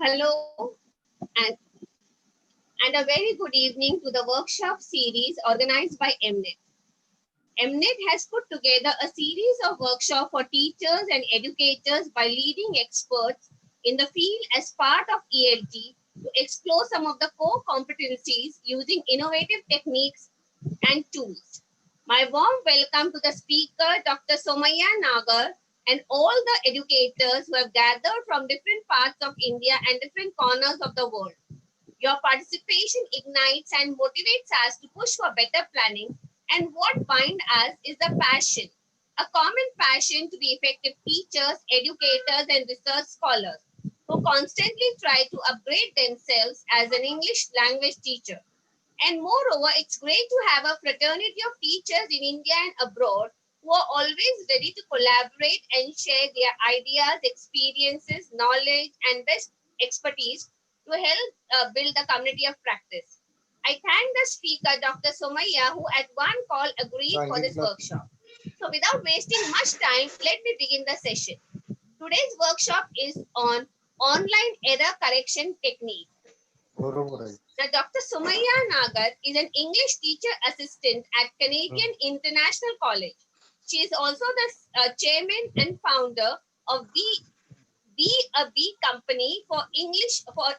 Hello and, and a very good evening to the workshop series organized by MNET. MNET has put together a series of workshops for teachers and educators by leading experts in the field as part of ELT to explore some of the core competencies using innovative techniques and tools. My warm welcome to the speaker, Dr. Somaia Elnaggar, and all the educators who have gathered from different parts of India and different corners of the world. Your participation ignites and motivates us to push for better planning, and what binds us is the passion, a common passion to be effective teachers, educators, and research scholars who constantly try to upgrade themselves as an English language teacher. And moreover, it's great to have a fraternity of teachers in India and abroad who are always ready to collaborate and share their ideas, experiences, knowledge, and best expertise to help build the community of practice. I thank the speaker, Dr. Somaia, who at one call agreed for this workshop. So without wasting much time, let me begin the session. Today's workshop is on online error correction technique. Now, Dr. Somaia Elnaggar is an English teacher assistant at Canadian International College. She is also the chairman and founder of B company for English for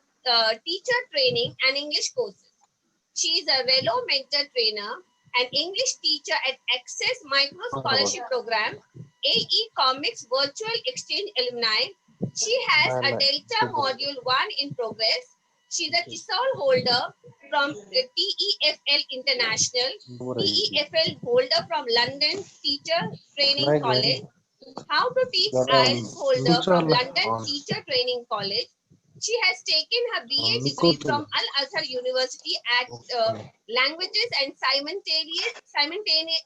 teacher training and English courses. She is a Relo mentor trainer, an English teacher at Access Micro Scholarship Program, AE Comics Virtual Exchange Alumni. She has a Delta Module 1 in progress. She's a TESOL holder from TEFL International, TEFL holder from London Teacher Training College, How to Teach IELTS holder from London Teacher Training College. She has taken her BA degree from Al-Azhar University at Languages and Simultaneous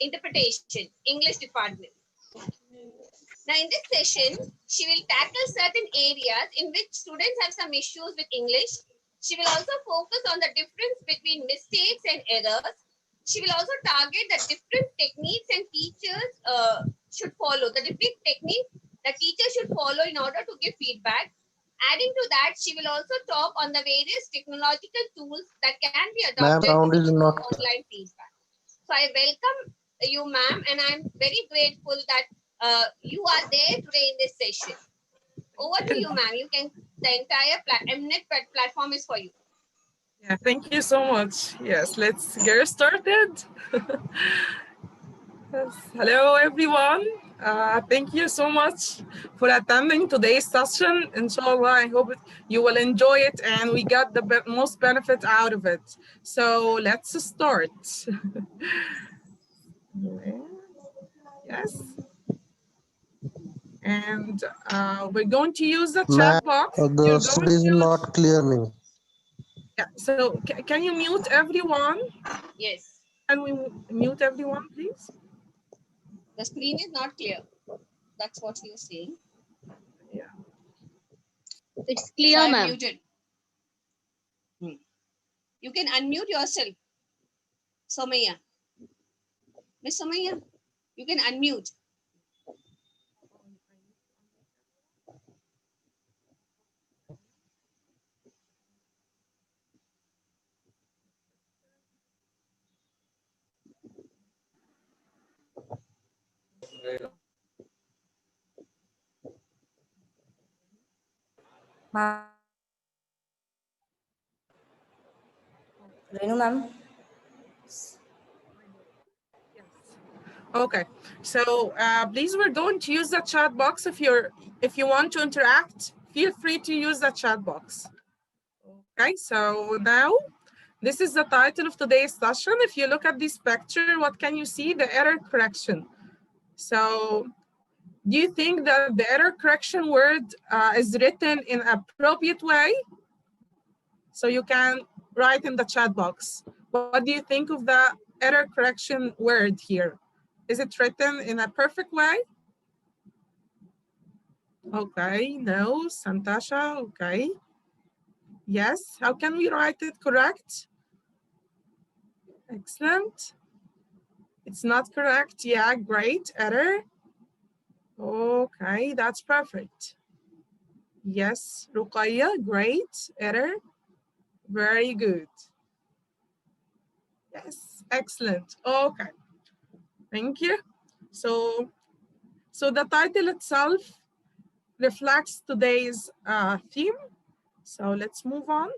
Interpretation, English Department. Now, in this session, she will tackle certain areas in which students have some issues with English. She will also focus on the difference between mistakes and errors. She will also target the different techniques and teachers should follow, the different techniques the teacher should follow in order to give feedback. Adding to that, she will also talk on the various technological tools that can be adopted to give online feedback. So I welcome you, ma'am, and I'm very grateful that you are there today in this session. Over to you, ma'am. You can, the entire MNET platform is for you. Yeah, thank you so much. Yes, let's get started. Yes. Hello, everyone. Thank you so much for attending today's session. Inshallah, I hope you will enjoy it and we got the most benefit out of it. So let's start. Yes. And we're going to use the chat box. The sound is not clear me. Yeah, so can you mute everyone? Yes. Can we mute everyone, please? The screen is not clear. That's what you're saying. Yeah. It's clear, so ma'am. Muted. You can unmute yourself. Somaia. Miss Somaia, you can unmute. Renu, ma'am. Okay, so please, we're going to use the chat box. If you want to interact, feel free to use the chat box. Okay, so now this is the title of today's session. If you look at this picture, what can you see? The error correction. So do you think that the error correction word is written in an appropriate way? So you can write in the chat box. What do you think of the error correction word here? Is it written in a perfect way? Okay, no, Santasha, okay. Yes, how can we write it correct? Excellent. It's not correct, yeah, great, error. Okay, that's perfect. Yes, Ruqayya, great. Error, very good. Yes, excellent. Okay, thank you. So the title itself reflects today's theme. So let's move on.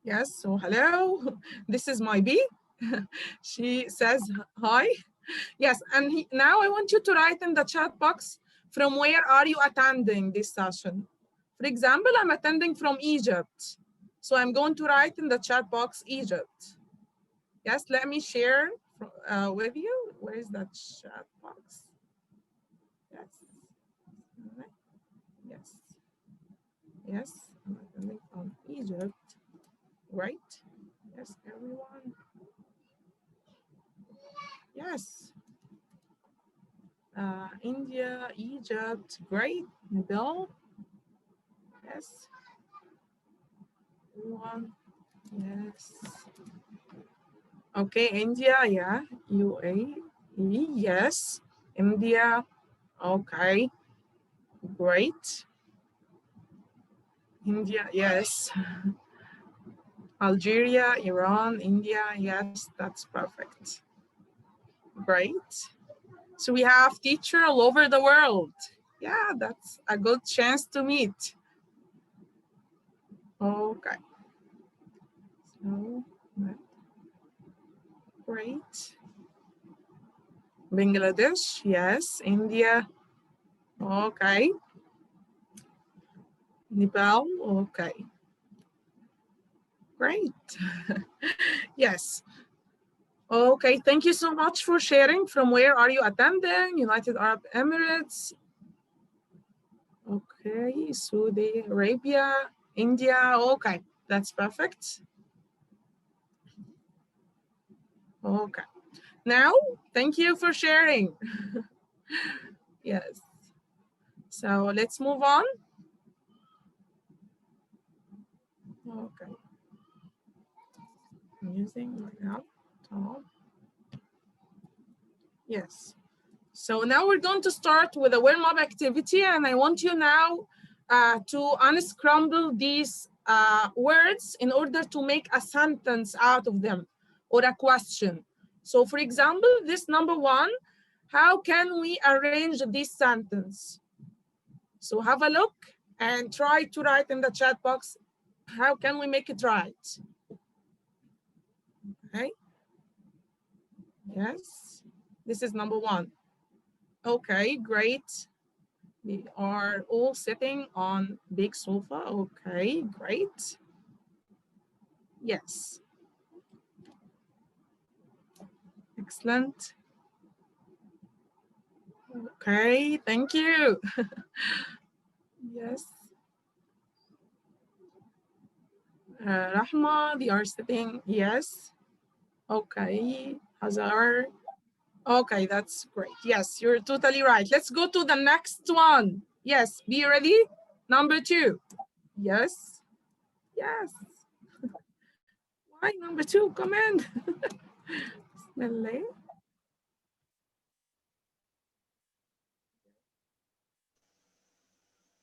Yes, so hello, this is my bee. She says hi. Yes, and now I want you to write in the chat box from where are you attending this session. For example, I'm attending from Egypt. So I'm going to write in the chat box Egypt. Yes, let me share with you. Where is that chat box? Yes. Yes. Yes, I'm attending from Egypt. Right? Yes, everyone. Yes. India, Egypt, great. Nabil. Yes. Everyone. Yes. Okay, India, yeah. UAE, yes. India, okay. Great. India, yes. Algeria, Iran, India, yes, that's perfect. Great. So we have teacher all over the world. Yeah, that's a good chance to meet. Okay. So, great. Bangladesh, yes. India, okay. Nepal, okay. Great. Yes. Okay, thank you so much for sharing. From where are you attending? United Arab Emirates. Okay, Saudi Arabia, India. Okay, that's perfect. Okay. Now, thank you for sharing. Yes. So let's move on. Okay. I'm using my laptop. Yes. So now we're going to start with a warm-up activity, and I want you now to unscramble these words in order to make a sentence out of them or a question. So for example, this number one, how can we arrange this sentence? So have a look and try to write in the chat box, how can we make it right? Okay. Yes, this is number one. Okay, great. We are all sitting on big sofa. Okay, great. Yes. Excellent. Okay, thank you. Yes. Rahma, they are sitting. Yes. Okay. Hazar. Okay, that's great. Yes, you're totally right. Let's go to the next one. Yes, be ready. Number two. Yes. Yes. Why number two? Come in. Bismillah.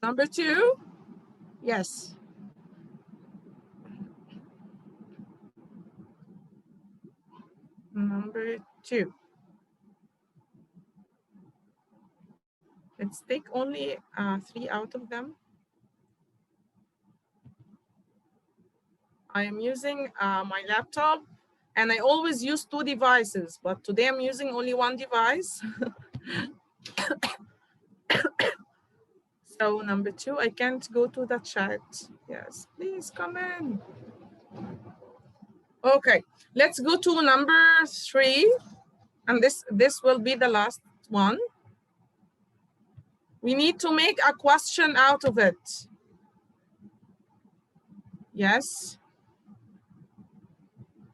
Number two. Yes. Number two. Let's take only 3 out of them. I am using my laptop, and I always use 2 devices, but today I'm using only 1 device. So number 2, I can't go to the chat. Yes, please come in. Okay, let's go to number 3, and this will be the last one. We need to make a question out of it. Yes.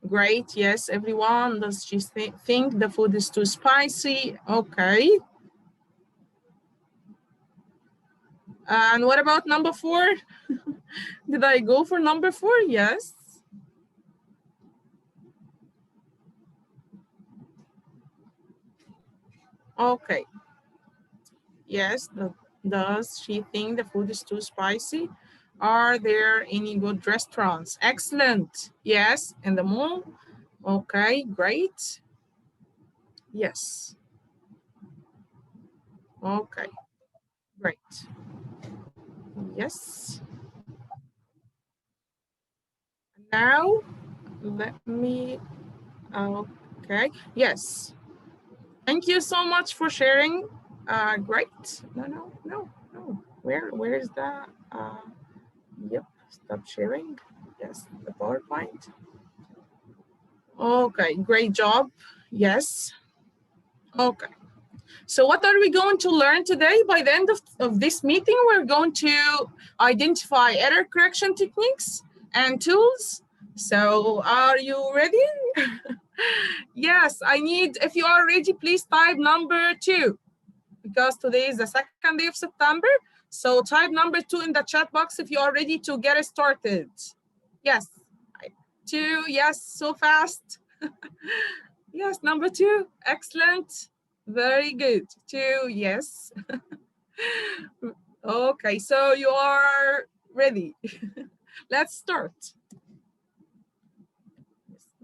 Great. Yes, everyone. Does she think the food is too spicy? Okay. And what about number 4? Did I go for number 4? Yes. Okay. Yes, Does she think the food is too spicy? Are there any good restaurants? Excellent. Yes, in the mall. Okay, great. Yes. Okay, great. Yes. Now, let me, okay, yes. Thank you so much for sharing. Great. No. Where is the, yep, stop sharing. Yes, the PowerPoint. Okay, great job. Yes. Okay. So what are we going to learn today? By the end of this meeting, we're going to identify error correction techniques and tools. So are you ready? Yes, I need, if you are ready, please type number 2, because today is the second day of September. So type number 2 in the chat box if you are ready to get started. Yes, 2, yes, so fast. Yes, number 2, excellent. Very good. 2, yes. Okay, so you are ready. Let's start.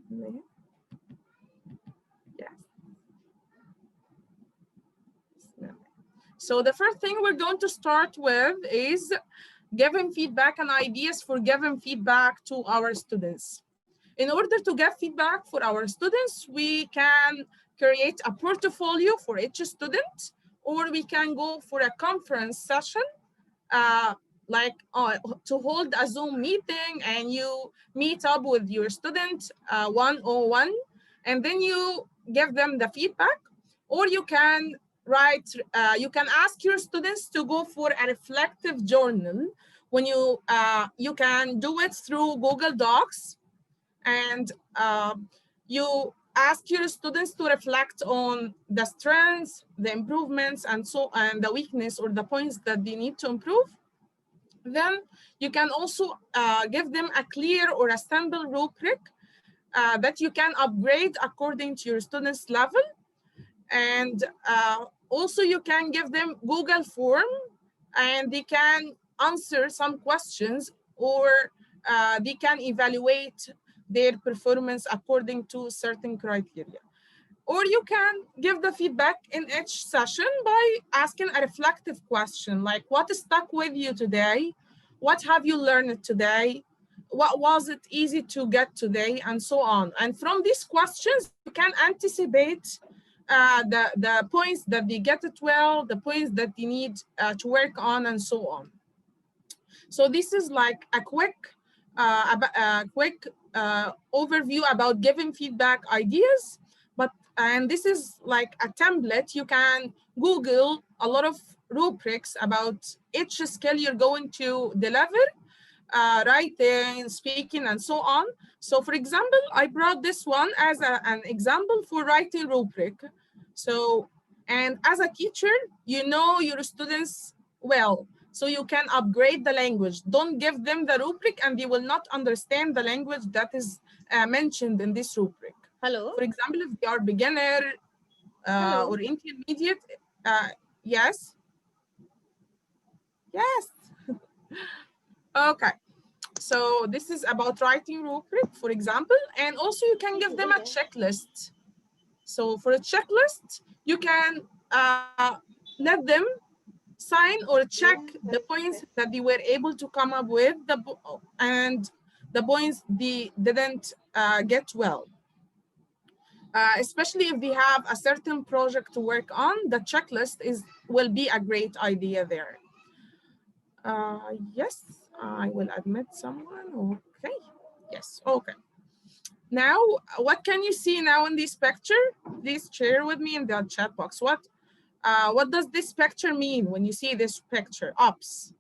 Yes. So the first thing we're going to start with is giving feedback and ideas for giving feedback to our students. In order to give feedback for our students, we can create a portfolio for each student, or we can go for a conference session, to hold a Zoom meeting and you meet up with your student one-on-one, and then you give them the feedback, or you can write, you can ask your students to go for a reflective journal. When you can do it through Google Docs, and you ask your students to reflect on the strengths, the improvements, and the weakness or the points that they need to improve. Then you can also give them a clear or a sample rubric that you can upgrade according to your students' level. And also you can give them Google form, and they can answer some questions, or they can evaluate their performance according to certain criteria. Or you can give the feedback in each session by asking a reflective question, like what stuck with you today? What have you learned today? What was it easy to get today? And so on. And from these questions, you can anticipate the points that they get it well, the points that they need to work on, and so on. So this is like a quick overview about giving feedback ideas. And this is like a template. You can Google a lot of rubrics about each skill you're going to deliver, writing, speaking, and so on. So for example, I brought this one as an example for writing rubric. So, and as a teacher, you know your students well, so you can upgrade the language. Don't give them the rubric and they will not understand the language that is mentioned in this rubric. Hello. For example, if they are beginner or intermediate, yes. Yes. Okay. So this is about writing rubric, for example, and also you can give them a checklist. So for a checklist, you can let them sign or check the points that they were able to come up with, and the points they didn't get well. Especially if they have a certain project to work on, the checklist will be a great idea there. Yes, I will admit someone. Okay. Yes. Okay. Now, what can you see now in this picture? Please share with me in the chat box. What does this picture mean when you see this picture? Ops.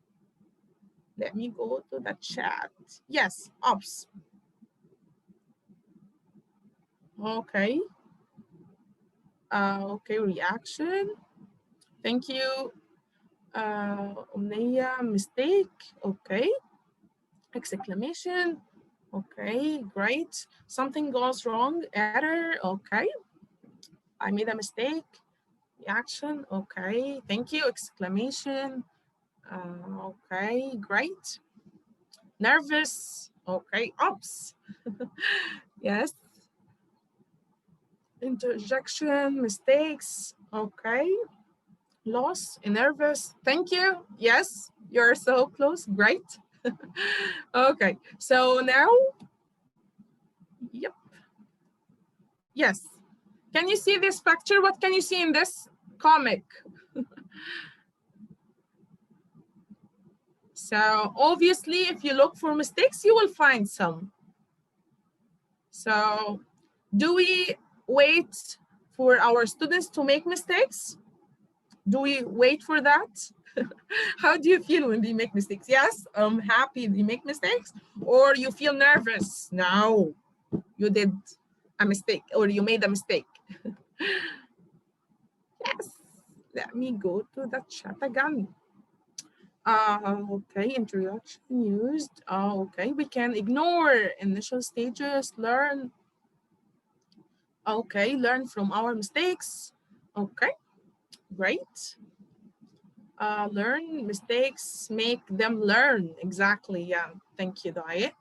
Let me go to the chat. Yes, ops. Okay. Okay, reaction. Thank you. Omnia, mistake. Okay. Exclamation. Okay, great. Something goes wrong. Error. Okay. I made a mistake. Reaction, okay, thank you. Exclamation, okay, great. Nervous, okay. Ops, yes. Interjection, mistakes, okay. Loss, nervous, thank you. Yes, you're so close, great. Okay, so now, yep, yes. Can you see this picture? What can you see in this comic? So obviously, if you look for mistakes, you will find some. So do we wait for our students to make mistakes? Do we wait for that? How do you feel when they make mistakes? Yes, I'm happy they make mistakes. Or you feel nervous? No, you did a mistake or you made a mistake. Yes, let me go to the chat again. Okay, introduction used. Okay, we can ignore initial stages, learn. Okay, learn from our mistakes. Okay, great. Learn mistakes, make them learn. Exactly, yeah. Thank you, Diet.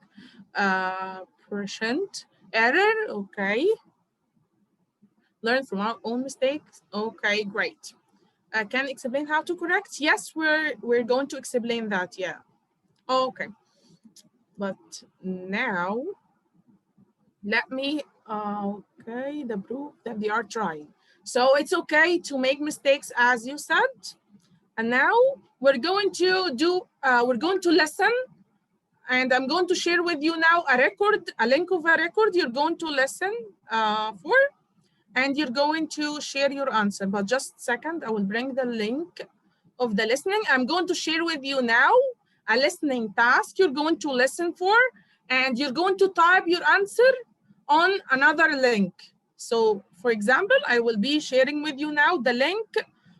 Present error, okay. Learn from our own mistakes. Okay, great. Can explain how to correct? Yes, we're going to explain that, yeah. Okay. But now, let me, okay, the proof that they are trying. So it's okay to make mistakes, as you said. And now we're going to listen, and I'm going to share with you now a link of a record you're going to listen for, and you're going to share your answer. But just a second, I will bring the link of the listening. I'm going to share with you now a listening task you're going to listen for, and you're going to type your answer on another link. So for example, I will be sharing with you now the link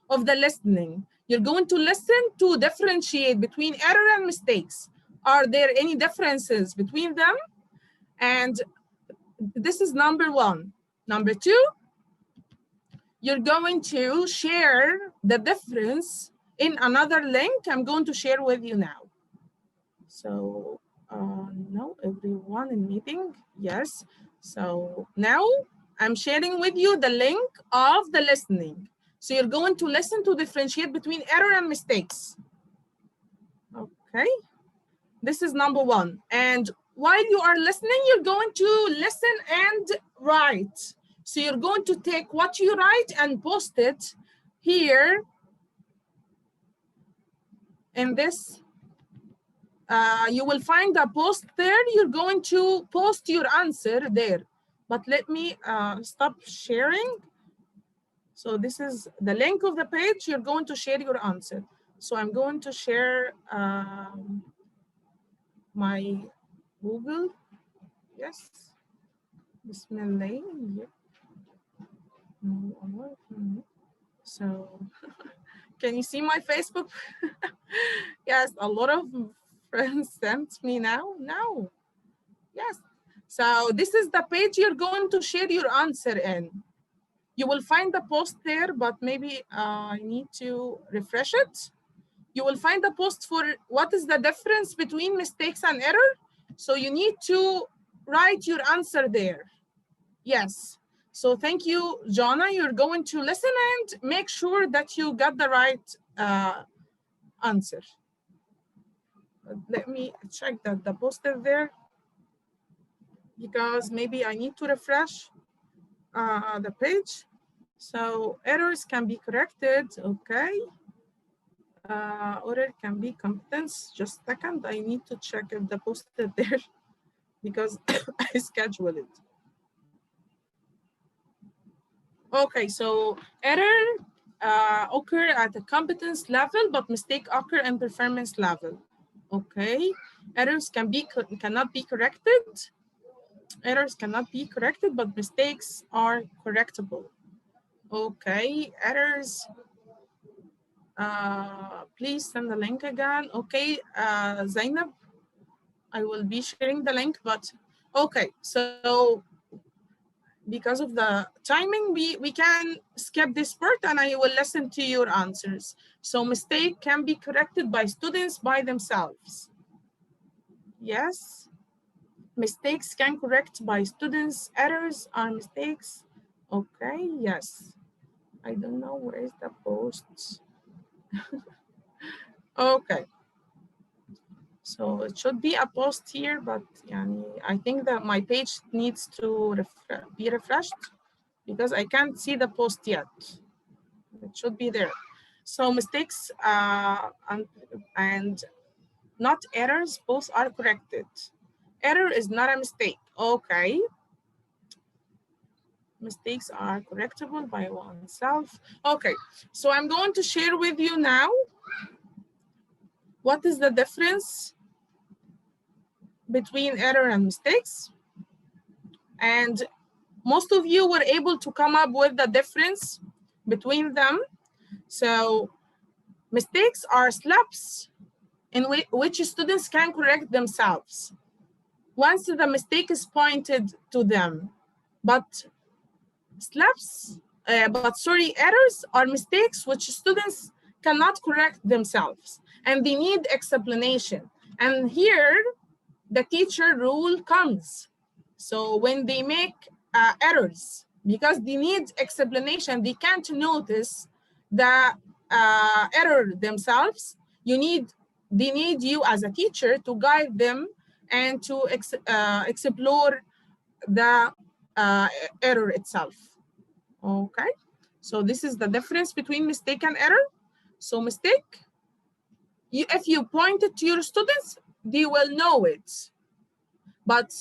of the listening. You're going to listen to differentiate between error and mistakes. Are there any differences between them? And this is number one. Number two, you're going to share the difference in another link I'm going to share with you now. So no, everyone in meeting, yes. So now I'm sharing with you the link of the listening. So you're going to listen to differentiate between error and mistakes. Okay, this is number one. And while you are listening, you're going to listen and write. So you're going to take what you write and post it here in this. You will find a post there. You're going to post your answer there. But let me stop sharing. So this is the link of the page. You're going to share your answer. So I'm going to share my Google. Yes. Bismillah. Yep. So can you see my Facebook? Yes, a lot of friends sent me now. No. Yes. So this is the page you're going to share your answer in. You will find the post there, but maybe I need to refresh it. You will find the post for what is the difference between mistakes and error. So you need to write your answer there. Yes. So thank you, Jonna. You're going to listen and make sure that you got the right answer. Let me check that the post is there, because maybe I need to refresh the page. So errors can be corrected, okay. Order can be competence. Just a second, I need to check if the post is there because I scheduled it. Okay, so error occur at the competence level, but mistake occur in performance level. Okay, errors cannot be corrected. Errors cannot be corrected, but mistakes are correctable. Okay, errors. Please send the link again. Okay, Zainab, I will be sharing the link, but okay, so because of the timing, we can skip this part and I will listen to your answers. So mistake can be corrected by students by themselves. Yes. Mistakes can correct by students. Errors are mistakes. Okay, yes. I don't know where is the post. Okay. So it should be a post here, but I think that my page needs to be refreshed because I can't see the post yet. It should be there. So mistakes and not errors, both are corrected. Error is not a mistake. Okay. Mistakes are correctable by oneself. Okay, so I'm going to share with you now what is the difference between error and mistakes. And most of you were able to come up with the difference between them. So mistakes are slips in which students can correct themselves once the mistake is pointed to them. But errors are mistakes which students cannot correct themselves and they need explanation. And here the teacher rule comes. So when they make errors, because they need explanation, they can't notice the error themselves. They need you as a teacher to guide them and to explore the error itself. Okay, so this is the difference between mistake and error. So mistake, if you point it to your students, they will know it. But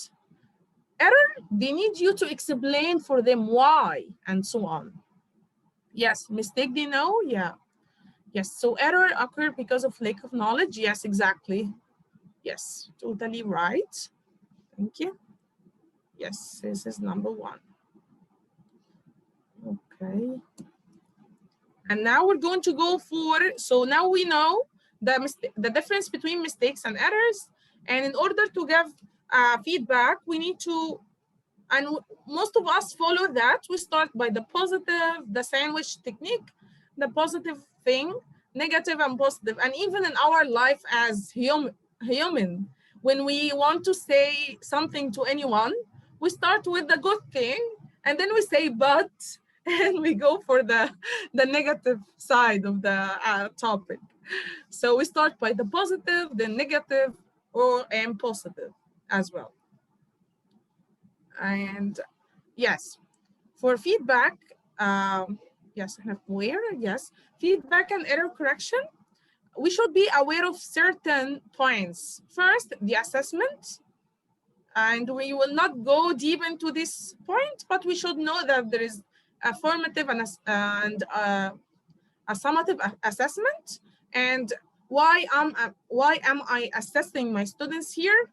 error, they need you to explain for them why and so on. Yes, mistake they know, yeah. Yes, so error occur because of lack of knowledge. Yes, exactly. Yes, totally right. Thank you. Yes, this is number one. Okay. And now we're going to go for, so now we know the difference between mistakes and errors. And in order to give feedback, we need to, and most of us follow that. We start by the positive, the sandwich technique, the positive thing, negative and positive. And even in our life as human, when we want to say something to anyone, we start with the good thing, and then we say but, and we go for the negative side of the topic. So we start by the positive, the negative, and positive as well. And yes, for feedback, yes, yes, feedback and error correction, we should be aware of certain points. First, the assessment, and we will not go deep into this point, but we should know that there is a formative and a summative assessment, and why am I assessing my students here?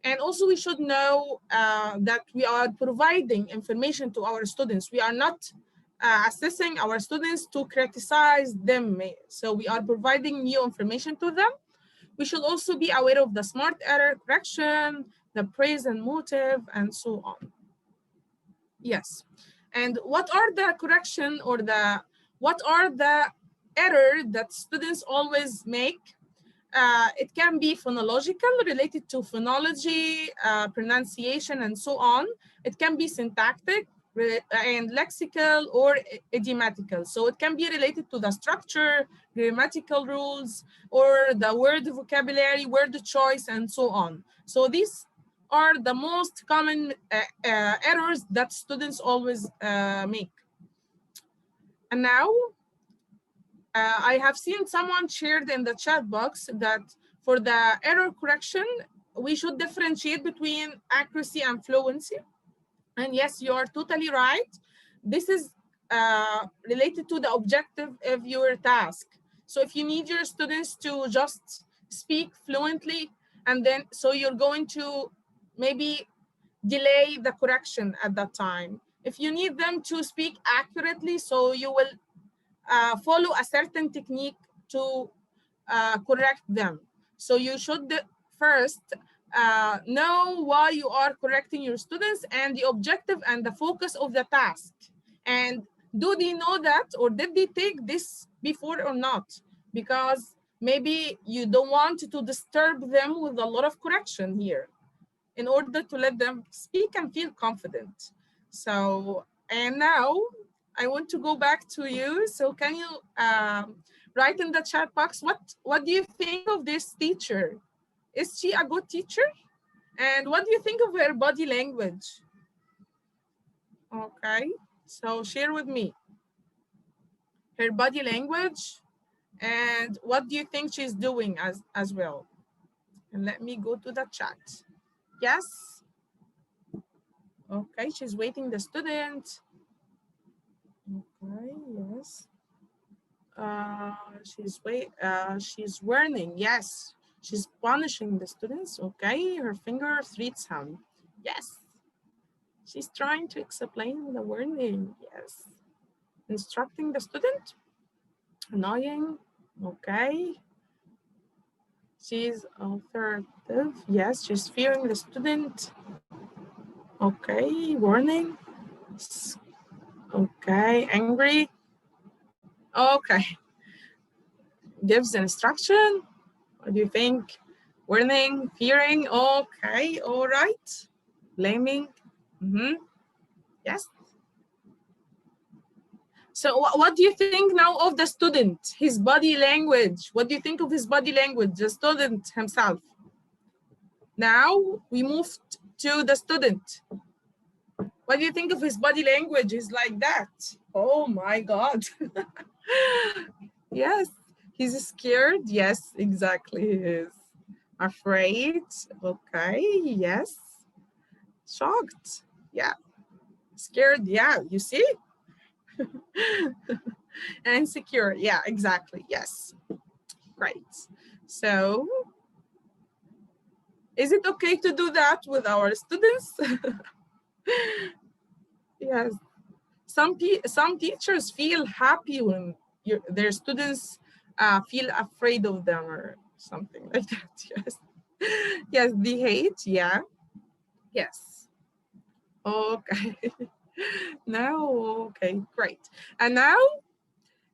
And also we should know that we are providing information to our students. We are not assessing our students to criticize them. So we are providing new information to them. We should also be aware of the smart error correction, the praise and motive, and so on. Yes. And what are the correction or what are the error that students always make? It can be phonological, related to phonology, pronunciation, and so on. It can be syntactic and lexical or idiomatical. So it can be related to the structure, grammatical rules, or the word vocabulary, word choice, and so on. So these are the most common errors that students always make. And now, I have seen someone shared in the chat box that for the error correction, we should differentiate between accuracy and fluency. And yes, you are totally right. This is related to the objective of your task. So if you need your students to just speak fluently, and then so you're going to maybe delay the correction at that time. If you need them to speak accurately, so you will follow a certain technique to correct them. So you should first know why you are correcting your students and the objective and the focus of the task. And do they know that, or did they take this before or not? Because maybe you don't want to disturb them with a lot of correction here in order to let them speak and feel confident. So, and now I want to go back to you. So can you write in the chat box, what do you think of this teacher? Is she a good teacher? And what do you think of her body language? Okay, so share with me her body language and what do you think she's doing as well? And let me go to the chat. Yes. Okay, she's waiting the student. Okay, yes. She's warning. Yes, she's punishing the students. Okay, her finger 3 times. Yes. She's trying to explain the warning. Yes. Instructing the student. Annoying. Okay. She's authoritative. Yes, she's fearing the student. Okay, warning. Okay, angry. Okay. Gives instruction. What do you think? Warning, fearing. Okay, all right. Blaming. Yes. So what do you think now of the student, his body language? What do you think of his body language, the student himself? Now we moved to the student. What do you think of his body language? He's like that. Oh my God. Yes, he's scared. Yes, exactly. He is afraid. Okay, yes. Shocked. Yeah. Scared. Yeah, you see? Insecure. Yeah, exactly. Yes. Great. So, is it okay to do that with our students? Yes. Some teachers feel happy when their students feel afraid of them or something like that. Yes. Yes, they hate. Yeah. Yes. Okay. Now, okay, great. And now,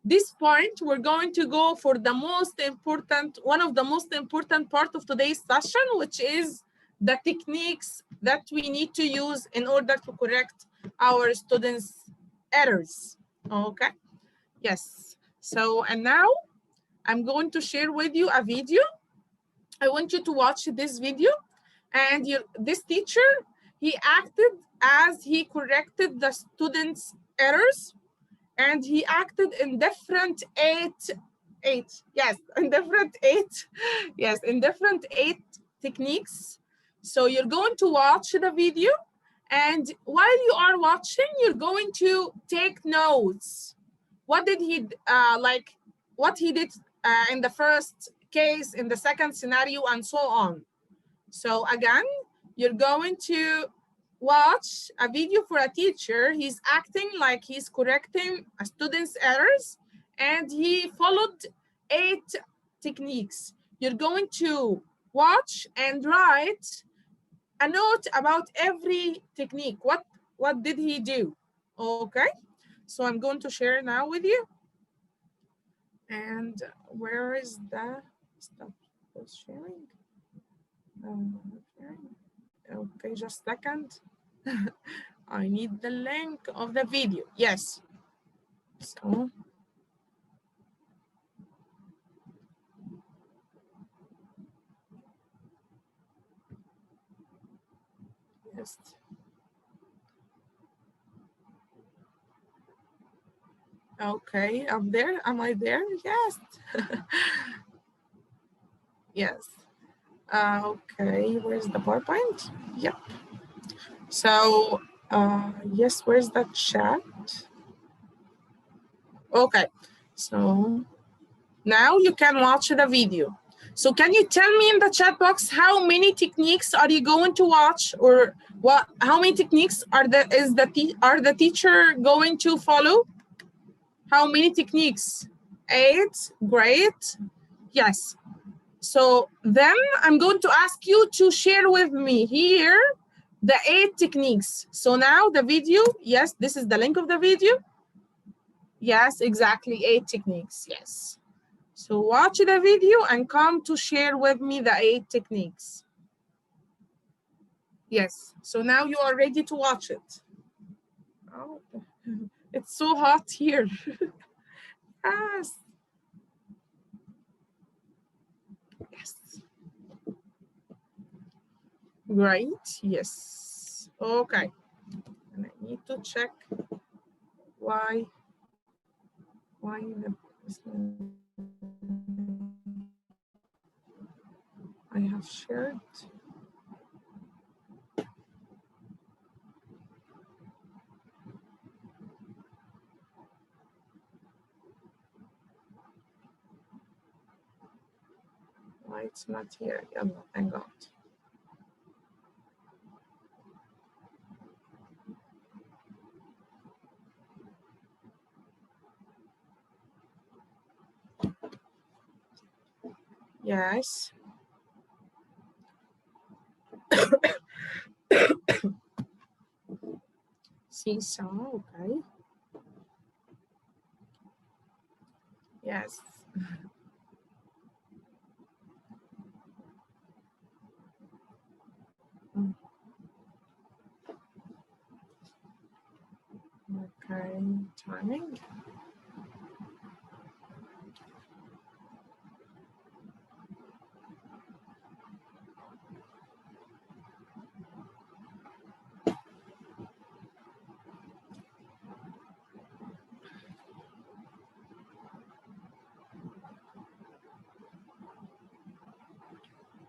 this point, we're going to go for the most important, one of the most important part of today's session, which is the techniques that we need to use in order to correct our students' errors. Okay, yes. So, and now I'm going to share with you a video. I want you to watch this video, and this teacher, he acted as he corrected the students' errors, and he acted in different eight, yes, in different eight techniques. So you're going to watch the video, and while you are watching, you're going to take notes. What did he what he did in the first case, in the second scenario, and so on. So again, you're going to watch a video for a teacher. He's acting like he's correcting a student's errors, and he followed 8 techniques. You're going to watch and write a note about every technique. What did he do? Okay, so I'm going to share now with you. And where is the stuff was sharing? Okay, just a second. I need the link of the video. Yes. So, yes. Okay, I'm there. Am I there? Yes. Yes. Okay, where's the PowerPoint? Yep. So, yes, where's the chat? Okay, so now you can watch the video. So can you tell me in the chat box how many techniques are you going to watch, or what? How many techniques are the teacher going to follow? How many techniques? 8. Great. Yes. So then I'm going to ask you to share with me here the 8 techniques. So now the video, yes, this is the link of the video. Yes, exactly, 8 techniques, yes. So watch the video and come to share with me the 8 techniques. Yes, so now you are ready to watch it. Oh, it's so hot here. Yes. Yes. Great, yes. Okay. And I need to check why the I have shared. Why it's not here? Yalla, thank God. Yes. Seesaw, okay. Yes. Okay, timing.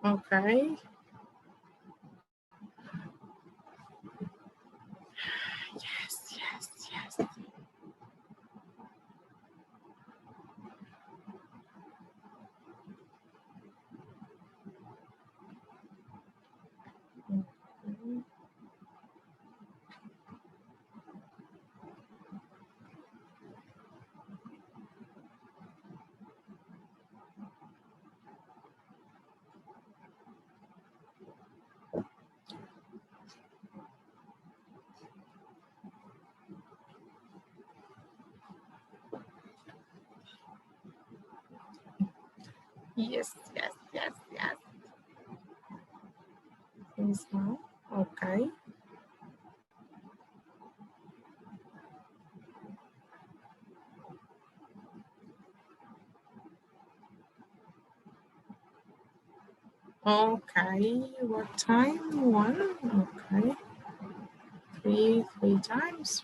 Okay. Yes. Yes. Seesaw, okay. Okay, what time? 1, okay. 3 times.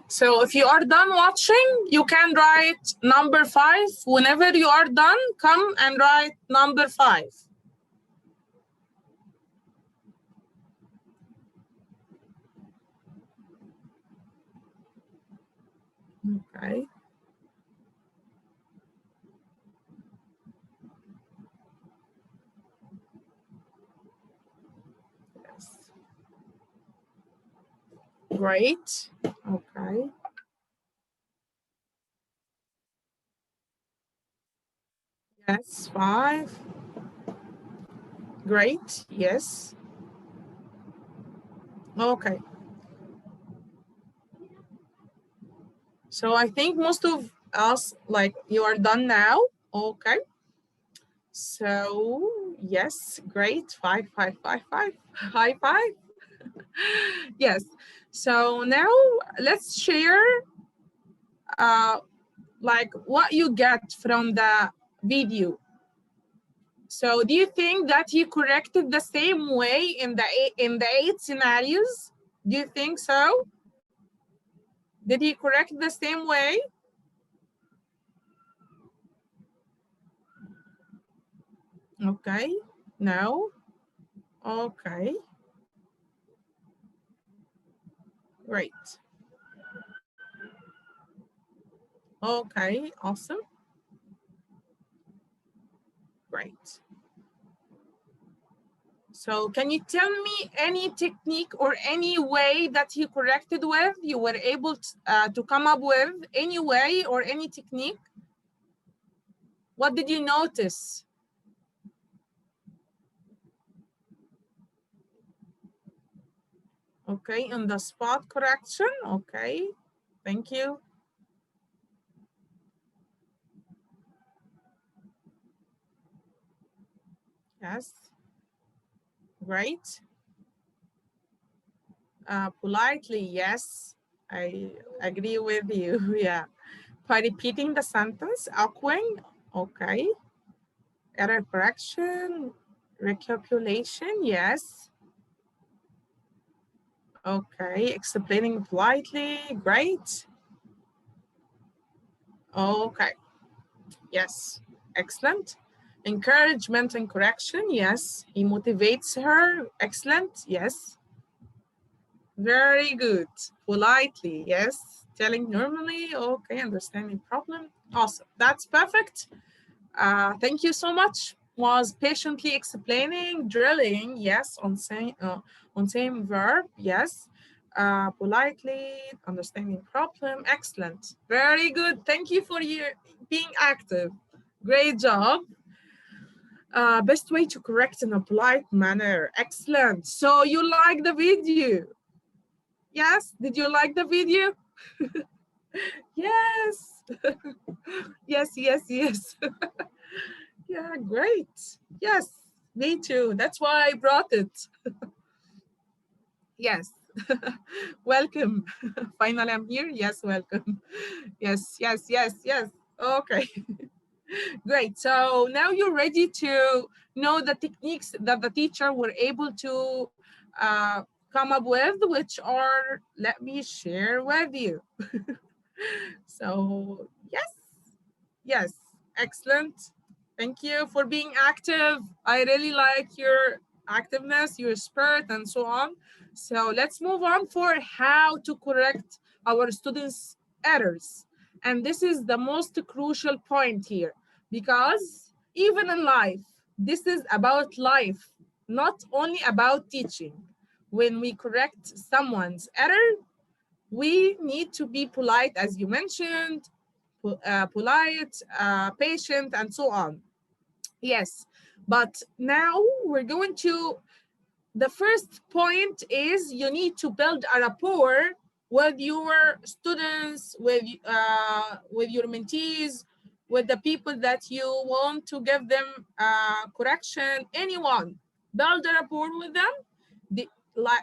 So if you are done watching, you can write number 5. Whenever you are done, come and write number 5. Okay. Yes. Great. Okay. Yes, 5. Great. Yes. Okay. So I think most of us, like, you are done now. Okay. So yes, great. 5. High 5. Yes. So now let's share like what you get from the video. So do you think that he corrected the same way in the 8 scenarios? Do you think so? Did he correct the same way? Okay. No. Okay. Great. Okay, awesome. Great. So can you tell me any technique or any way that he corrected with? You were able to come up with any way or any technique? What did you notice? Okay, on the spot correction. Okay, thank you. Yes, great. Politely, yes, I agree with you. Yeah, by repeating the sentence, echoing. Okay, error correction, recapitulation. Yes. Okay, explaining politely. Great. Okay. Yes, excellent. Encouragement and correction, yes. He motivates her, excellent, yes. Very good. Politely, yes. Telling normally, okay, understanding problem. Awesome, that's perfect. Thank you so much. Was patiently explaining, drilling, yes, on same verb, yes. Politely, understanding problem, excellent. Very good. Thank you for your being active. Great job. Best way to correct in a polite manner. Excellent. So you like the video? Yes. Did you like the video? Yes. Yes, yes, yes. Yeah, great. Yes, me too. That's why I brought it. Yes. Welcome. Finally, I'm here. Yes, welcome. Yes, yes, yes, yes. Okay. Great. So now you're ready to know the techniques that the teacher were able to come up with, which are, let me share with you. So yes, yes, excellent. Thank you for being active. I really like your activeness, your spirit, and so on. So let's move on for how to correct our students' errors. And this is the most crucial point here, because even in life, this is about life, not only about teaching. When we correct someone's error, we need to be polite, as you mentioned, polite, patient, and so on. Yes, but now we're going to, the first point is you need to build a rapport with your students, with your mentees, with the people that you want to give them correction, anyone. Build a rapport with them,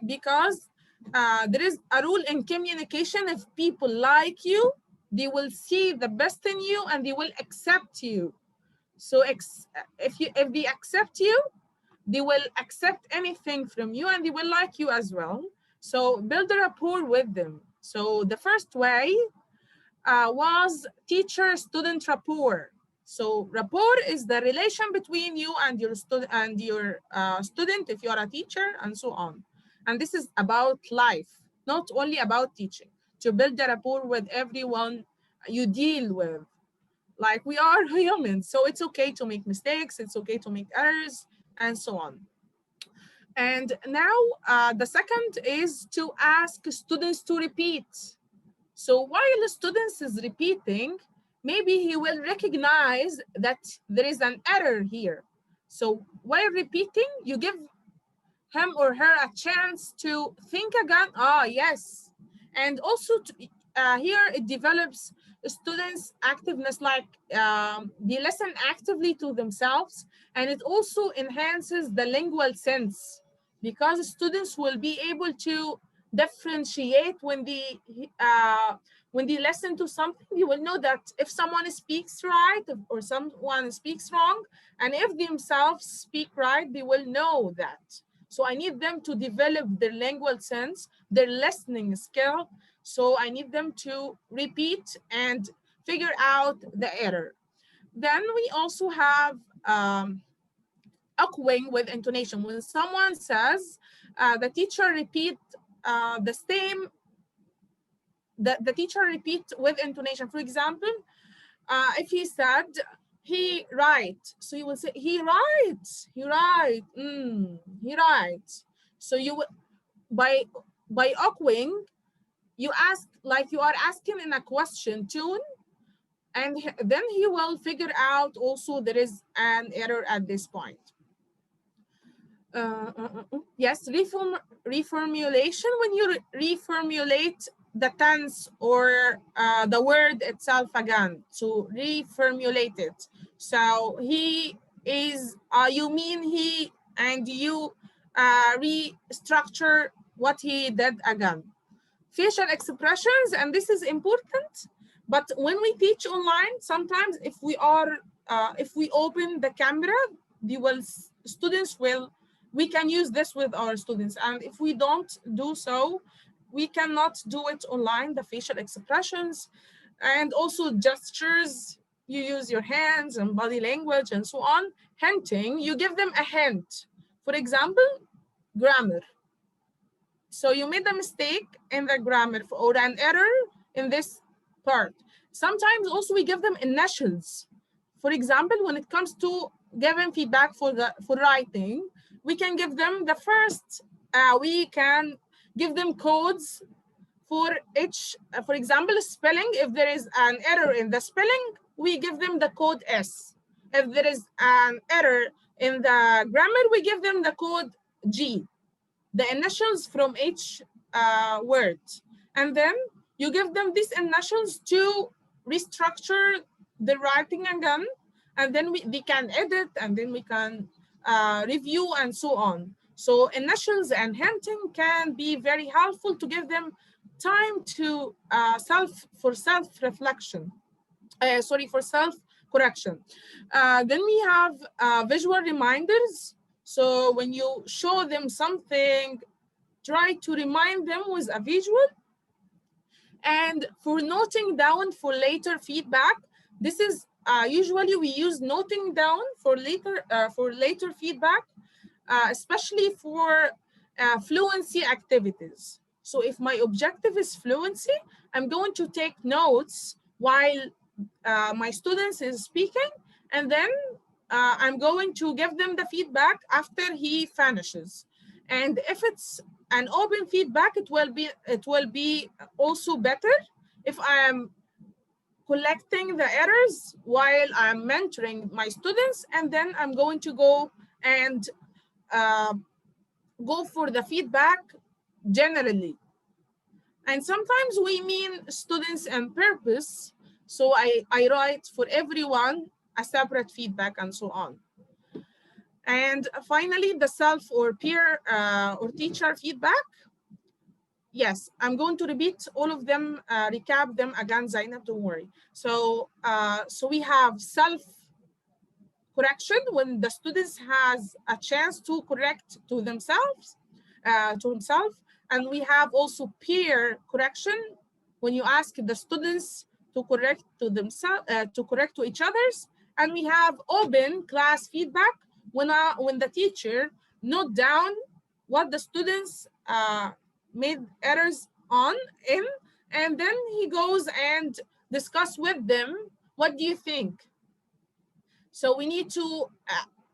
because there is a rule in communication. If people like you, they will see the best in you and they will accept you. So if they accept you, they will accept anything from you and they will like you as well. So build a rapport with them. So the first way was teacher-student rapport. So rapport is the relation between you and your student, if you are a teacher, and so on. And this is about life, not only about teaching. To build a rapport with everyone you deal with. Like, we are humans, so it's okay to make mistakes, it's okay to make errors, and so on. And now the second is to ask students to repeat. So while the students is repeating, maybe he will recognize that there is an error here. So while repeating, you give him or her a chance to think again. Ah, yes. And also here it develops students' activeness, like they listen actively to themselves, and it also enhances the lingual sense, because students will be able to differentiate when they listen to something. You will know that if someone speaks right or someone speaks wrong, and if themselves speak right, they will know that. So I need them to develop their lingual sense, their listening skill. So I need them to repeat and figure out the error. Then we also have echoing with intonation. When someone says, the teacher repeat the same, the teacher repeat with intonation. For example, if he said, he right, so you will say, he right, he right, he right. So you, by echoing, you ask, like you are asking in a question tune, And then he will figure out also there is an error at this point. Yes, reformulation, when you reformulate the tense or the word itself again, to reformulate it. So he is, you mean he, and you restructure what he did again. Facial expressions, and this is important, but when we teach online, sometimes if we open the camera, we can use this with our students, and if we don't do so, we cannot do it online, the facial expressions. And also gestures, you use your hands and body language and so on. Hinting, you give them a hint. For example, grammar. So you made a mistake in the grammar or an error in this part. Sometimes also we give them initials. For example, when it comes to giving feedback for writing, we can give them the first, we can give them codes for each, for example, spelling. If there is an error in the spelling, we give them the code S. If there is an error in the grammar, we give them the code G, the initials from each word. And then you give them these initials to restructure the writing again, and then they can edit, and then we can review and so on. So initials and hinting can be very helpful to give them time to self-reflection. For self-correction. Then we have visual reminders. So when you show them something, try to remind them with a visual. And for noting down for later feedback, this is usually we use noting down for later feedback, especially for fluency activities. So if my objective is fluency, I'm going to take notes while my students is speaking, and then I'm going to give them the feedback after he finishes. And if it's an open feedback, it will be also better if I am collecting the errors while I'm mentoring my students, and then I'm going to go and go for the feedback generally. And sometimes we mean students and purpose. So I write for everyone a separate feedback and so on. And finally, the self or peer or teacher feedback. Yes, I'm going to repeat all of them, recap them again, Zainab, don't worry. So, so we have self-correction when the students has a chance to correct to themselves, to himself. And we have also peer correction when you ask the students to correct to themselves, to correct to each others. And we have open class feedback when the teacher note down what the students made errors in, and then he goes and discuss with them, what do you think? So we need to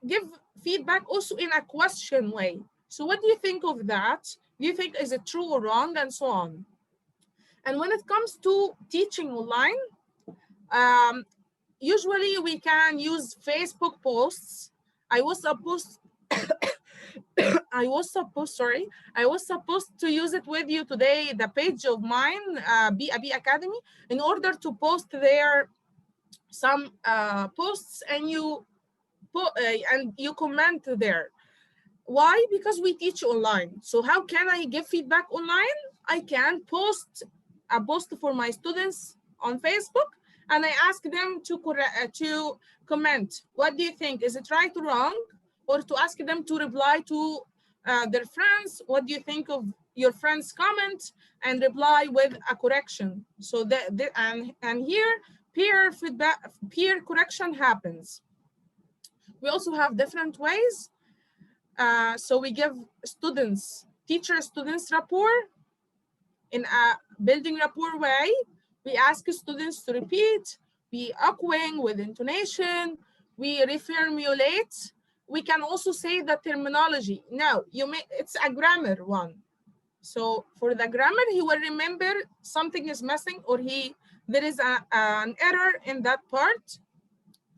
give feedback also in a question way. So what do you think of that? Do you think, is it true or wrong, and so on? And when it comes to teaching online, usually we can use Facebook posts. I was supposed to use it with you today, the page of mine, B Academy, in order to post there some posts, and you comment there. Why? Because we teach online. So how can I give feedback online? I can post a post for my students on Facebook, and I ask them to comment. What do you think? Is it right or wrong? Or to ask them to reply to their friends. What do you think of your friend's comment? And reply with a correction. So and here peer feedback, peer correction happens. We also have different ways. So we give teacher-students rapport in a building rapport way. We ask students to repeat, we echoing with intonation, we reformulate. We can also say the terminology. Now, it's a grammar one. So for the grammar, he will remember something is missing, or he there is an error in that part.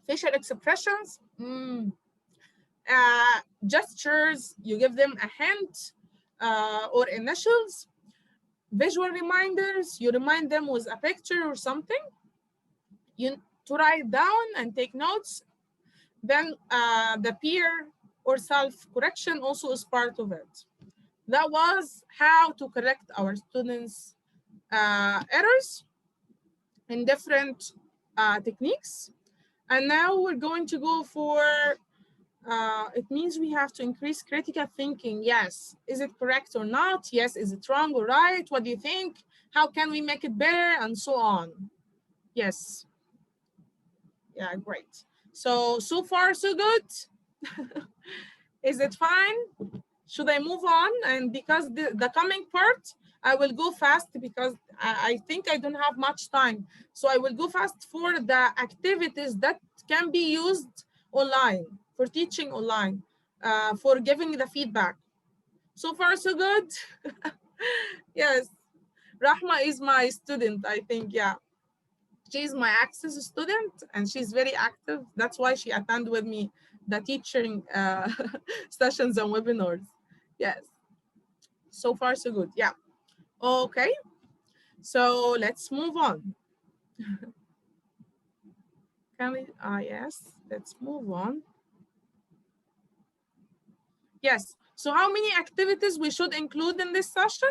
Facial expressions, gestures, you give them a hint or initials. Visual reminders, you remind them with a picture or something. You to write down and take notes. Then the peer or self-correction also is part of it. That was how to correct our students' errors in different techniques. And now we're going to go for, it means we have to increase critical thinking. Yes, is it correct or not? Yes, is it wrong or right? What do you think? How can we make it better? And so on. Yes. Yeah, great. So far so good. Is it fine? Should I move on? And because the coming part, I will go fast because I think I don't have much time. So I will go fast for the activities that can be used online, for teaching online, for giving the feedback. So far so good? Yes. Rahma is my student, I think, yeah. She's my Access student and she's very active. That's why she attended with me the teaching sessions and webinars. Yes. So far, so good. Yeah. Okay. So let's move on. Can we? Yes. Let's move on. Yes. So how many activities we should include in this session?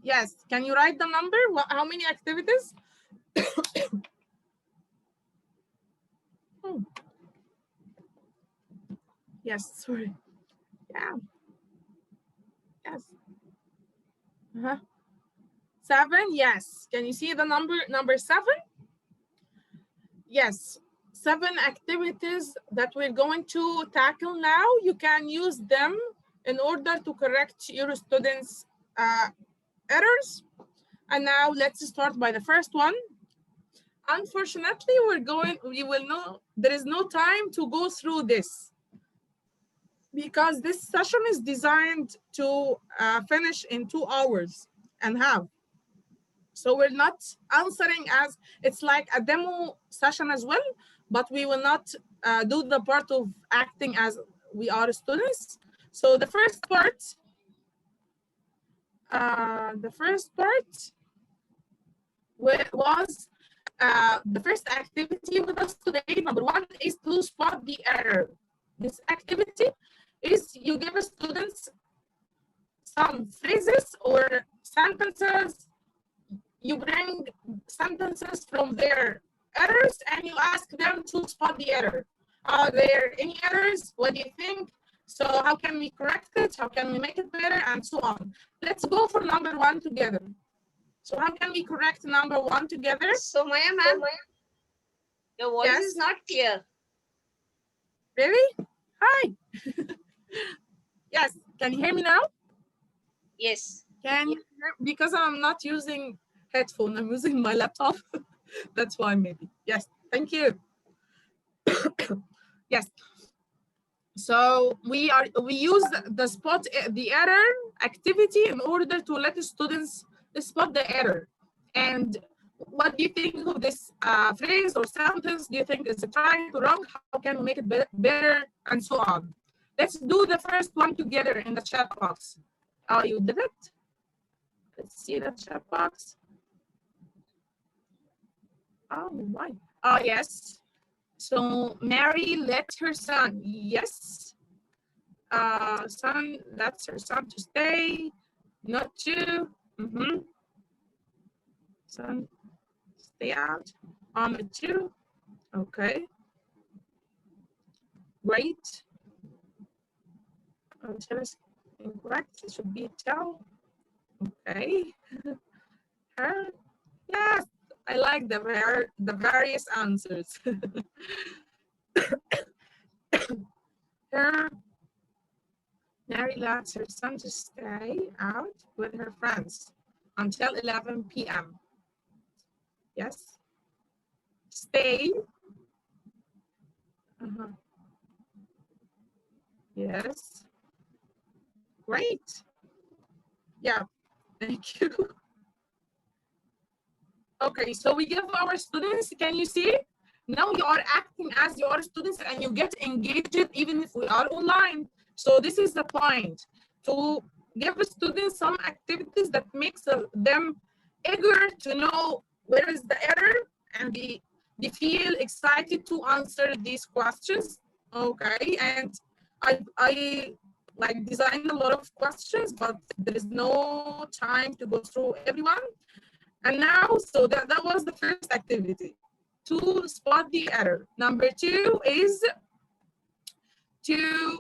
Yes. Can you write the number? How many activities? Oh. Yes. Sorry. Yeah. Yes. 7. Yes. Can you see the number 7? Yes. 7 activities that we're going to tackle now. You can use them in order to correct your students' errors. And now let's start by the first one. Unfortunately, you will know there is no time to go through this because this session is designed to finish in 2 hours and half. So we're not answering as it's like a demo session as well, but we will not do the part of acting as we are students. So the first part was the first activity with us today. Number 1 is to spot the error. This activity is you give students some phrases or sentences. You bring sentences from their errors and you ask them to spot the error. Are there any errors? What do you think? So how can we correct it? How can we make it better? And so on. Let's go for number 1 together. So how can we correct number 1 together? Somaia ma'am, your voice is not clear. Really? Hi. Yes. Can you hear me now? Yes. Because I'm not using headphone, I'm using my laptop. That's why maybe. Yes. Thank you. Yes. So we use the spot the error activity in order to let the students spot the error. And what do you think of this phrase or sentence? Do you think is it right or wrong? How can we make it better? And so on. Let's do the first one together in the chat box. You did it? Let's see the chat box. Oh, why? Oh, yes. So Mary let her son. Yes. Son lets her son to stay. Not to. Son, stay out. Too. Okay. Great. Until it's incorrect, it should be tell. Okay. Her. Yes. I like the various answers. Her. Mary lets her son to stay out with her friends until 11 p.m. Yes. Stay. Yes. Great. Yeah. Thank you. Okay, so we give our students, can you see? Now you are acting as your students and you get engaged even if we are online. So this is the point, to give the students some activities that makes them eager to know where is the error, and they feel excited to answer these questions. Okay, and I like designed a lot of questions, but there is no time to go through everyone. And now, so that was the first activity, to spot the error. Number two is to,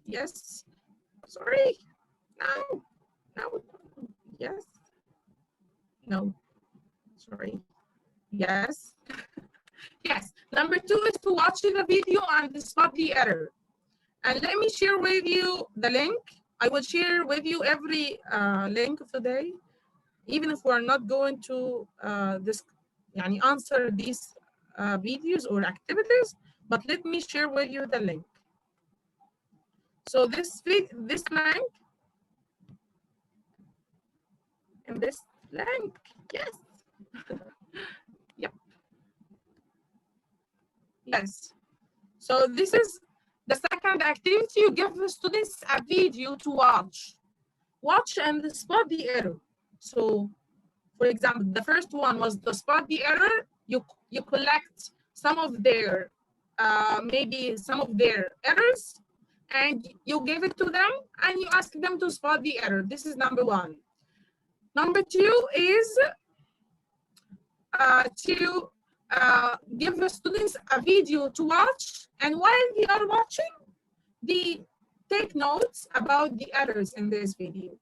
yes, sorry, no, yes, no, sorry, yes, yes. Number two is to watch the video and spot the error. And let me share with you the link. I will share with you every link of the day, even if we're not going to answer these videos or activities, but let me share with you the link. So this link and this link, yes. Yep. Yes. So this is the second activity. You give the students a video to watch and spot the error. So for example, the first one was to spot the error. You collect some of their maybe some of their errors, and you give it to them and you ask them to spot the error. This is number one. Number two is to give the students a video to watch, and while they are watching, they take notes about the errors in this video.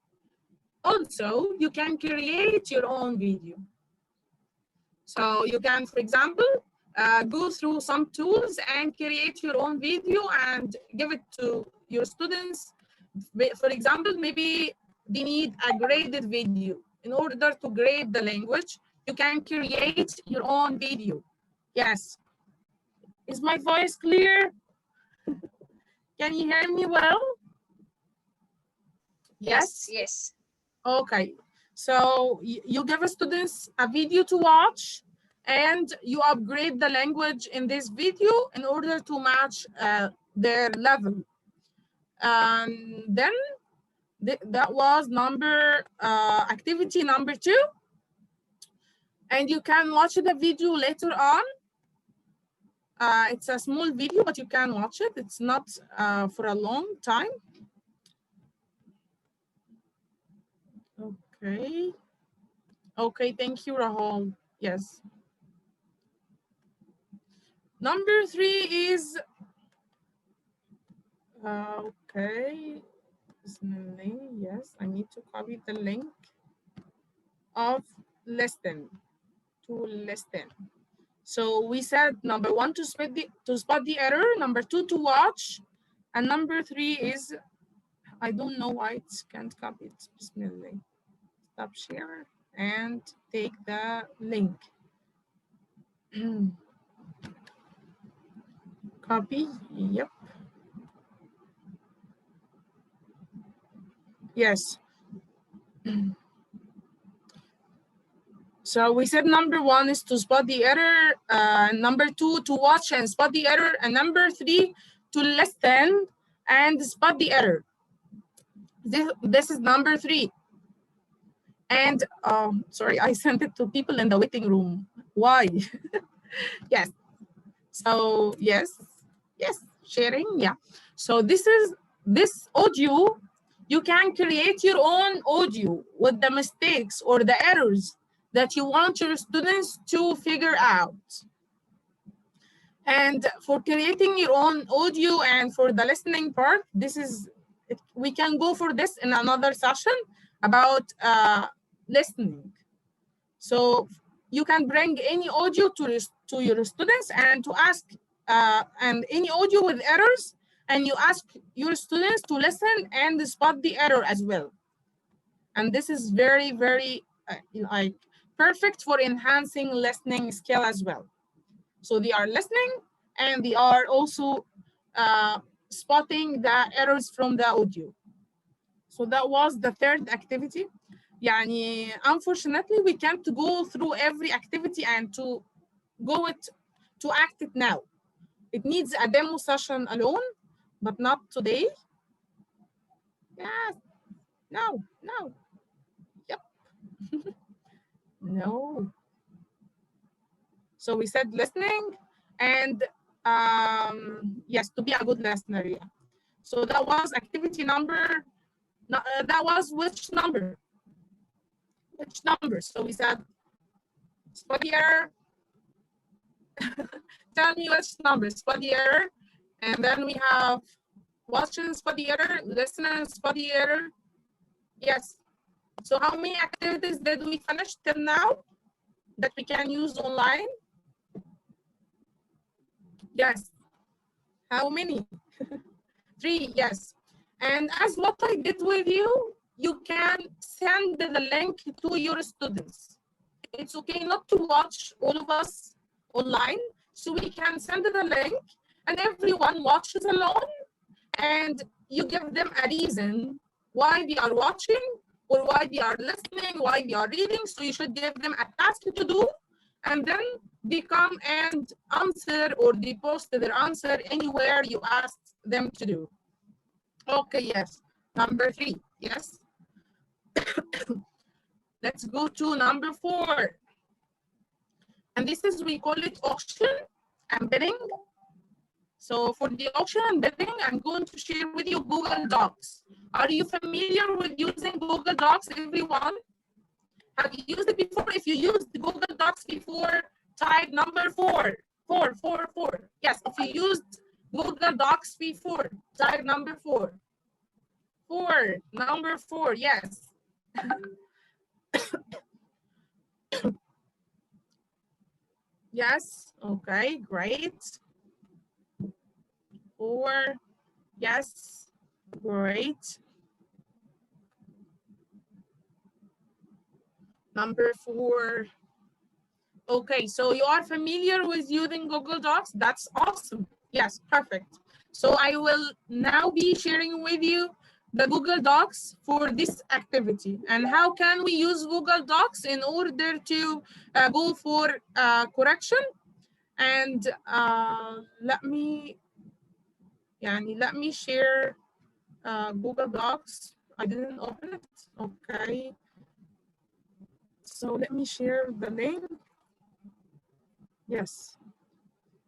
Also, you can create your own video. So you can, for example, go through some tools and create your own video and give it to your students. For example, maybe they need a graded video. In order to grade the language, you can create your own video. Yes. Is my voice clear? Can you hear me well? Yes? Yes. Okay. So you give students a video to watch, and you upgrade the language in this video in order to match their level. And then that was activity number two. And you can watch the video later on. It's a small video, but you can watch it. It's not for a long time. Okay. Okay, thank you, Rahul. Yes. Number three is, okay. Yes, I need to copy the link of listen. So we said number one to spot the error, number two to watch, and number three is, I don't know why it can't copy it. Bismillah. Stop share and take the link. Copy. Yep. Yes. So we said number one is to spot the error, number two to watch and spot the error, and number three to listen and spot the error. This is number three. And sorry, I sent it to people in the waiting room. Why? Yes. So yes, sharing, yeah. So this audio, you can create your own audio with the mistakes or the errors that you want your students to figure out. And for creating your own audio and for the listening part, we can go for this in another session about listening. So you can bring any audio to your students and to ask, and any audio with errors, and you ask your students to listen and spot the error as well. And this is very, very like perfect for enhancing listening skill as well. So they are listening and they are also spotting the errors from the audio. So that was the third activity. يعني unfortunately we can't go through every activity and to act it now. It needs a demo session alone, but not today. Yes, no, yep, no. So we said listening and yes, to be a good listener, yeah. So that was activity number, that was which number? Which number? So we said spotty error. Tell me which number, spotty error. And then we have watching spotty error, listening spotty error. Yes. So how many activities did we finish till now that we can use online? Yes. How many? 3, yes. And as what I did with you, you can send the link to your students. It's okay not to watch all of us online, so we can send the link and everyone watches alone and you give them a reason why they are watching or why they are listening, why they are reading. So you should give them a task to do, and then they come and answer, or they post their answer anywhere you asked them to do. Okay, yes. Number 3, yes. Let's go to number 4. And this is, we call it auction and bidding. So for the auction and bidding, I'm going to share with you Google Docs. Are you familiar with using Google Docs, everyone? Have you used it before? If you used Google Docs before, type number 4. 4, 4, 4. Yes, if you used Google Docs before, type number 4. 4, number 4, yes. Yes, okay, great. 4, yes, great. Number 4. Okay, so you are familiar with using Google Docs? That's awesome. Yes, perfect. So I will now be sharing with you the Google Docs for this activity. And how can we use Google Docs in order to go for correction? And let me share Google Docs. I didn't open it. Okay. So let me share the link. Yes.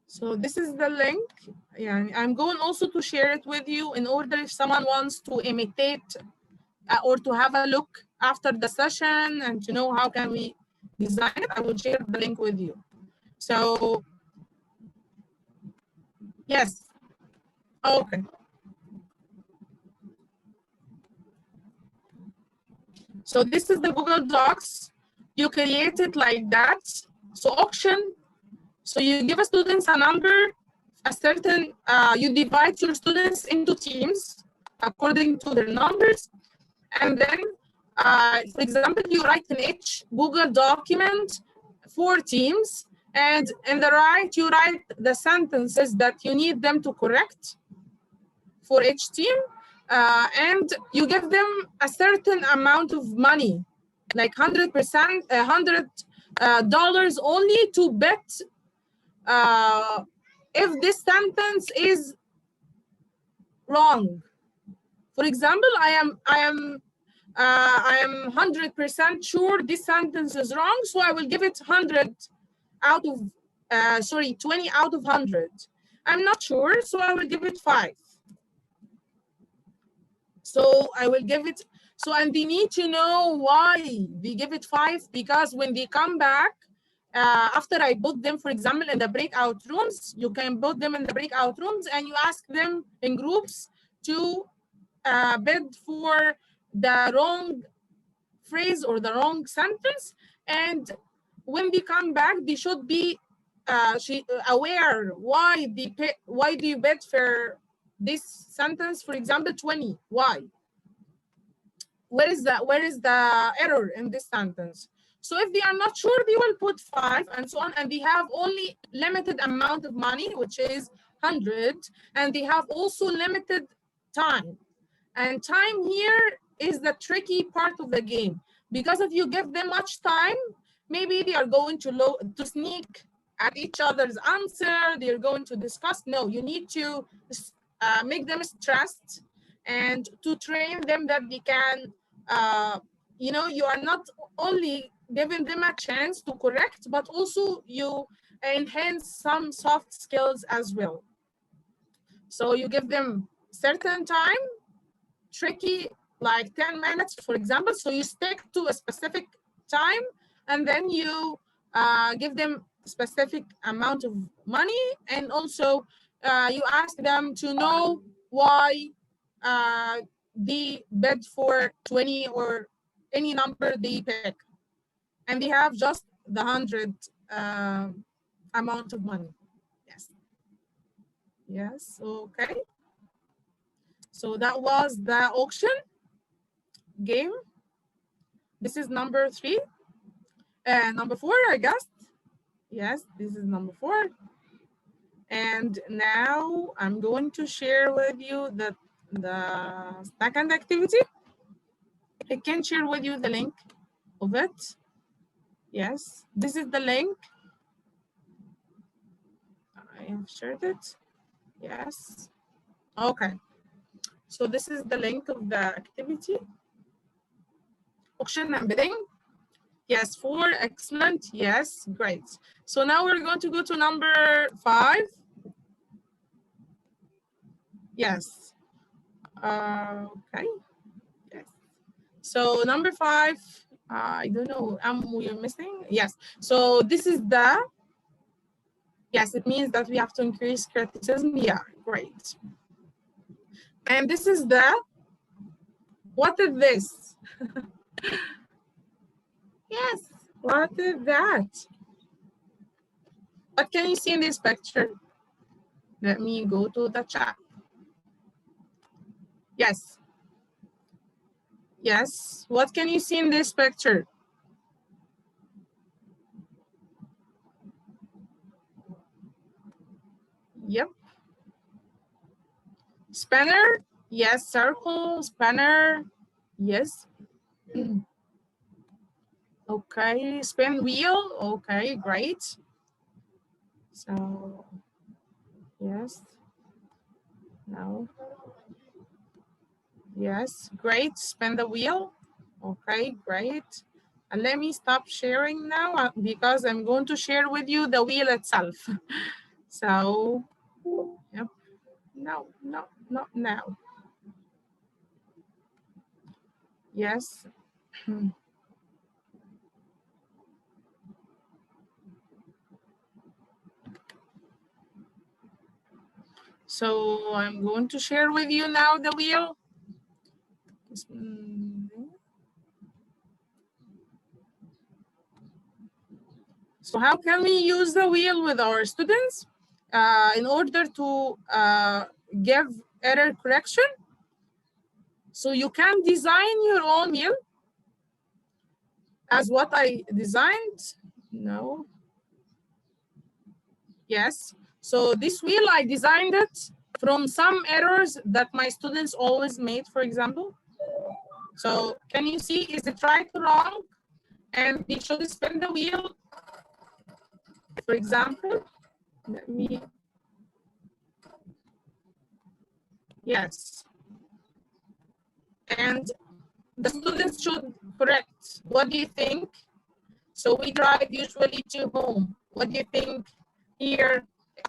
So this is the link. Yeah, I'm going also to share it with you in order if someone wants to imitate or to have a look after the session and to know how can we design it, I will share the link with you. So yes, okay. So this is the Google Docs. You create it like that. So auction. So you give a students a number, a certain, you divide your students into teams according to their numbers. And then, for example, you write in each Google document 4 teams. And in the right, you write the sentences that you need them to correct for each team. And you give them a certain amount of money, like 100%, $100 only to bet if this sentence is wrong. For example, I am 100% sure this sentence is wrong, so I will give it 100 out of 20 out of 100. I'm not sure, so I will give it 5. So I will give it, and they need to know why they give it 5, because when they come back, after I put them, for example, in the breakout rooms, you can put them in the breakout rooms and you ask them in groups to bid for the wrong phrase or the wrong sentence. And when they come back, they should be aware why do you bid for this sentence, for example, 20, why? Where is the error in this sentence? So if they are not sure, they will put 5 and so on, and they have only limited amount of money, which is 100, and they have also limited time. And time here is the tricky part of the game, because if you give them much time, maybe they are going to sneak at each other's answer. They're going to discuss. No, you need to make them stressed and to train them that they can, you know, you are not only giving them a chance to correct, but also you enhance some soft skills as well. So you give them certain time, tricky, like 10 minutes, for example. So you stick to a specific time, and then you give them specific amount of money, and also you ask them to know why they bid for 20 or any number they pick, and they have just the 100 amount of money. Yes. Yes. Okay. So that was the auction game. This is number 3. Number 4, I guess. Yes, this is number 4. And now I'm going to share with you the second activity. I can share with you the link of it. Yes, this is the link. I have shared it. Yes. Okay. So this is the link of the activity. Auction and bidding. Yes, 4, excellent. Yes, great. So now we're going to go to number 5. Yes. Okay. Yes. So number 5, I don't know, we're missing. Yes. So this is the, yes, it means that we have to increase criticism. Yeah, great. And this is the, what is this? Yes, what is that? What can you see in this picture? Let me go to the chat. Yes. Yes, what can you see in this picture? Yep. Spanner, yes. Circle, spanner, yes. Okay, spin wheel, okay, great. So, yes. No. Yes, great. Spin the wheel. Okay, great. And let me stop sharing now because I'm going to share with you the wheel itself. So, yep. No, not now. Yes. So I'm going to share with you now the wheel. So how can we use the wheel with our students in order to give error correction? So you can design your own wheel as what I designed. No. Yes. So this wheel, I designed it from some errors that my students always made, for example. So can you see, is it right or wrong? And they should spin the wheel. For example, let me, yes. And the students should correct. What do you think? So we drive usually to home. What do you think here?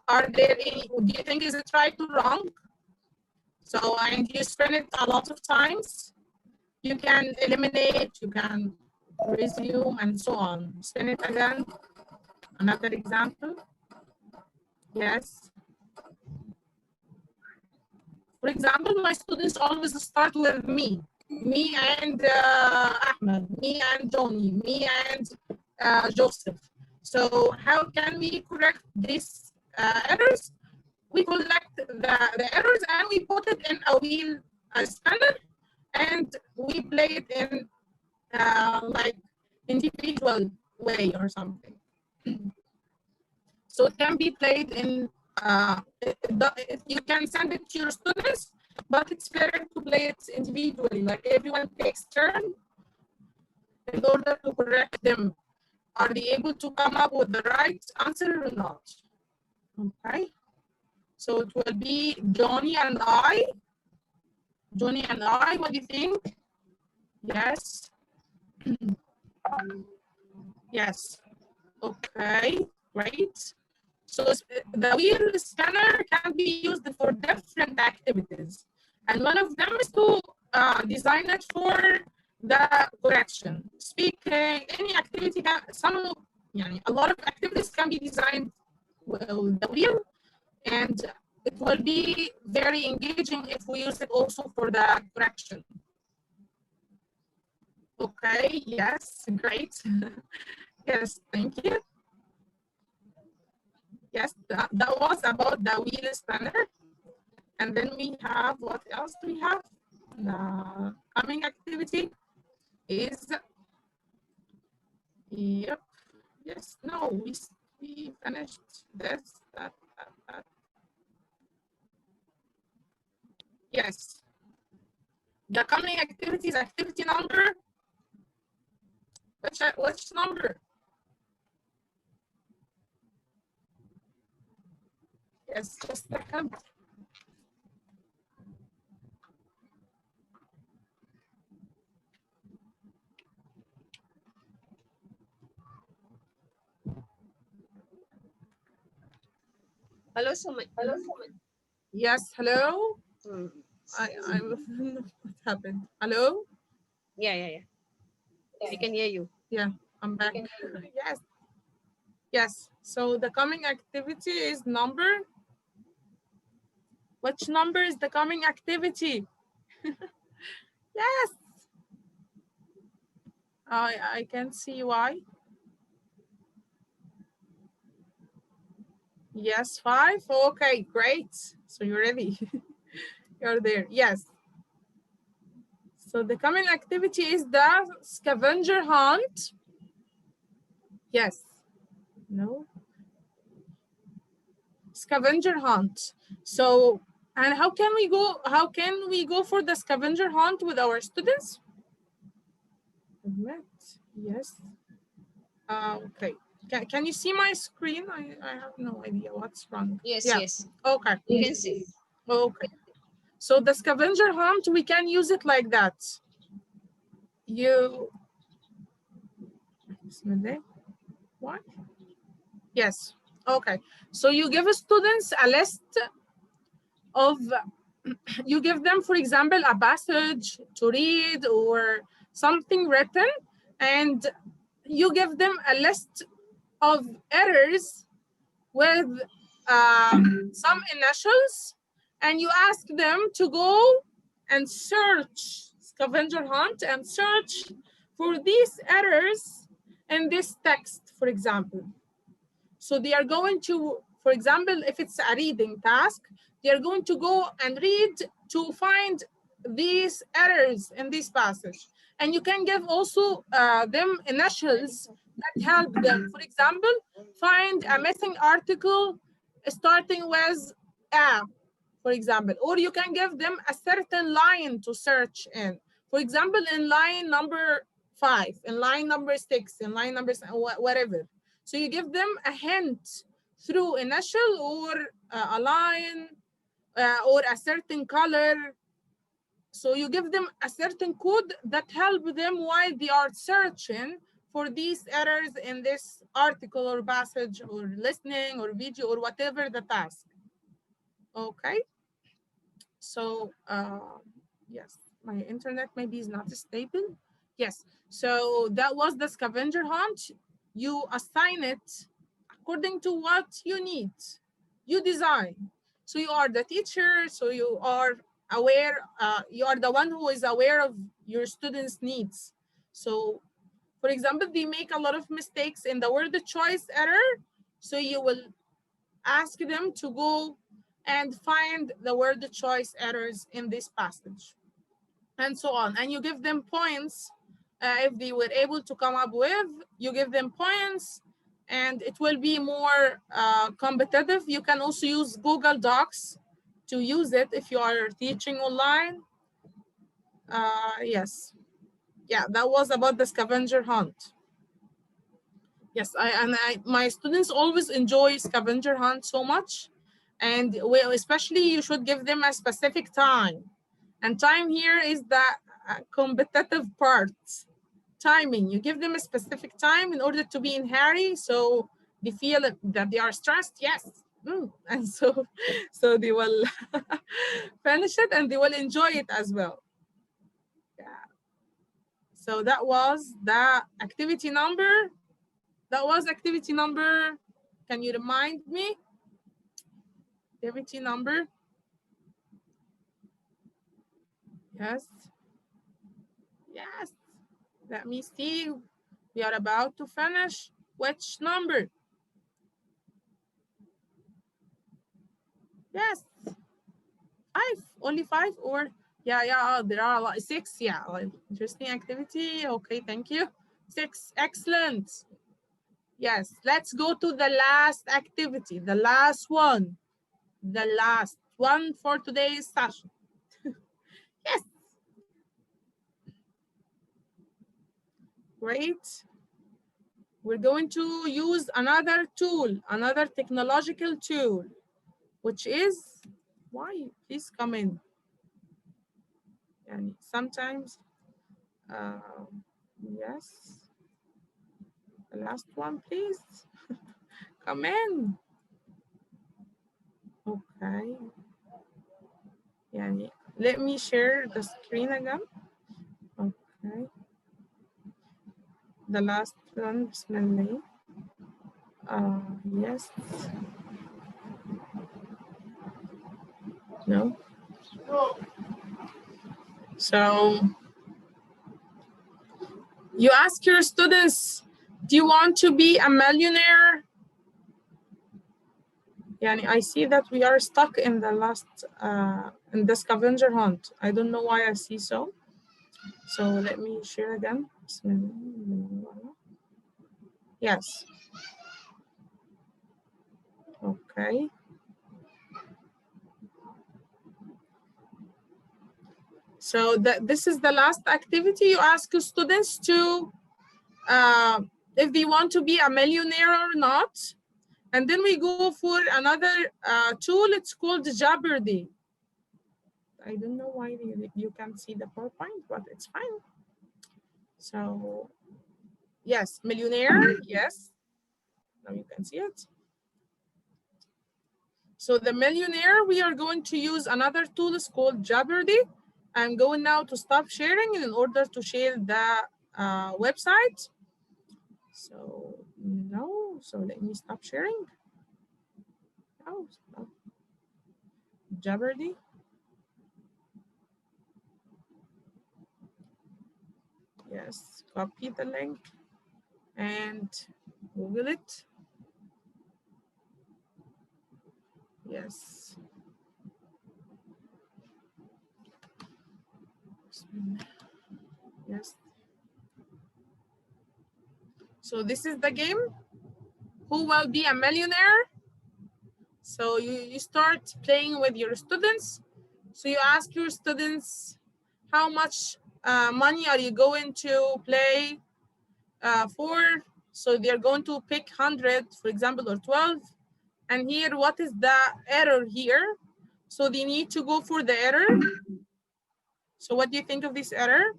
Are there any, do you think is it right or wrong? So, and you spin it a lot of times. You can eliminate, you can resume, and so on. Spin it again. Another example. Yes. For example, my students always start with me and Ahmed, me and Johnny, me and Joseph. So how can we correct these errors? We collect the errors and we put it in a wheel spanner, and we play it in like individual way or something. So it can be played in, you can send it to your students, but it's better to play it individually, like everyone takes turn in order to correct them. Are they able to come up with the right answer or not? Okay. So it will be Johnny and I. Johnny and I, what do you think? Yes. Yes. Okay, great. So the wheel scanner can be used for different activities. And one of them is to design it for the correction. Speaking, any activity, a lot of activities can be designed with the wheel, and it will be very engaging if we use it also for the correction. Okay, yes, great. Yes, thank you. Yes, that was about the wheel spanner. And then we have, what else do we have? The coming activity is, yep, yes, no, we finished this, that. Yes. The coming activity is activity number. Which number? Yes, just a second. Hello, Somaia. Hello, Somaia. Yes, hello. I what happened? Hello? Yeah. We can hear you. Yeah, I'm back. Yes. Yes. So the coming activity is number. Which number is the coming activity? Yes. I can see why. Yes, 5. Okay, great. So you're ready. You're there. Yes. So the coming activity is the scavenger hunt. Yes. No. Scavenger hunt. So, and how can we go for the scavenger hunt with our students? Yes. Okay. Can you see my screen? I have no idea what's wrong. Yes. Okay. You can see. Okay. So the scavenger hunt, we can use it like that. What? Yes. Okay. So you give students a list of, you give them, for example, a passage to read or something written, and you give them a list of errors with some initials, and you ask them to go and search, scavenger hunt, and search for these errors in this text, for example. So they are going to, for example, if it's a reading task, they are going to go and read to find these errors in this passage. And you can give also them initials that help them. For example, find a missing article starting with a, for example, or you can give them a certain line to search in. For example, in line number 5, in line number 6, in line number whatever. So you give them a hint through initial or a line or a certain color. So you give them a certain code that help them while they are searching for these errors in this article or passage or listening or video or whatever the task. Okay. So yes, my internet maybe is not stable. Yes. So that was the scavenger hunt. You assign it according to what you need. You design. So you are the teacher, so you are aware, you are the one who is aware of your students' needs. So for example, they make a lot of mistakes in the word choice error. So you will ask them to go and find the word choice errors in this passage, and so on. And you give them points. If they were able to come up with, you give them points, and it will be more competitive. You can also use Google Docs to use it if you are teaching online. Yes. Yeah, that was about the scavenger hunt. Yes, my students always enjoy scavenger hunt so much, and especially you should give them a specific time. And time here is the competitive part. Timing, you give them a specific time in order to be in hurry, so they feel that they are stressed. Yes, and so they will finish it and they will enjoy it as well. Yeah. So that was the activity number. That was activity number. Can you remind me? Activity number. Yes. Yes. Let me see. We are about to finish. Which number? Yes. 5. Only 5 or yeah, there are a lot. 6. Yeah. Interesting activity. Okay, thank you. 6. Excellent. Yes. Let's go to the last activity. The last one. The last one for today's session. Yes. Great. We're going to use another tool, another technological tool, which is, why? Please come in. And sometimes, yes. The last one, please. Come in. Okay. Yani, let me share the screen again. Okay. The last one, Bismillah. Yes. No. So you ask your students, do you want to be a millionaire? Yani, I see that we are stuck in the last, in the scavenger hunt. I don't know why I see so. So let me share again. Yes. Okay. So this is the last activity. You ask your students to, if they want to be a millionaire or not. And then we go for another tool. It's called Jeopardy. I don't know why you can't see the PowerPoint, but it's fine. So yes, millionaire, yes. Now you can see it. So the millionaire, we are going to use another tool. It's called Jeopardy. I'm going now to stop sharing in order to share the website. So no, so let me stop sharing. Oh, stop. Jeopardy. Yes, copy the link and Google it. Yes. Yes. So this is the game. Who will be a millionaire? So you start playing with your students. So you ask your students, how much money are you going to play for? So they're going to pick 100, for example, or 12. And here, what is the error here? So they need to go for the error. So what do you think of this error?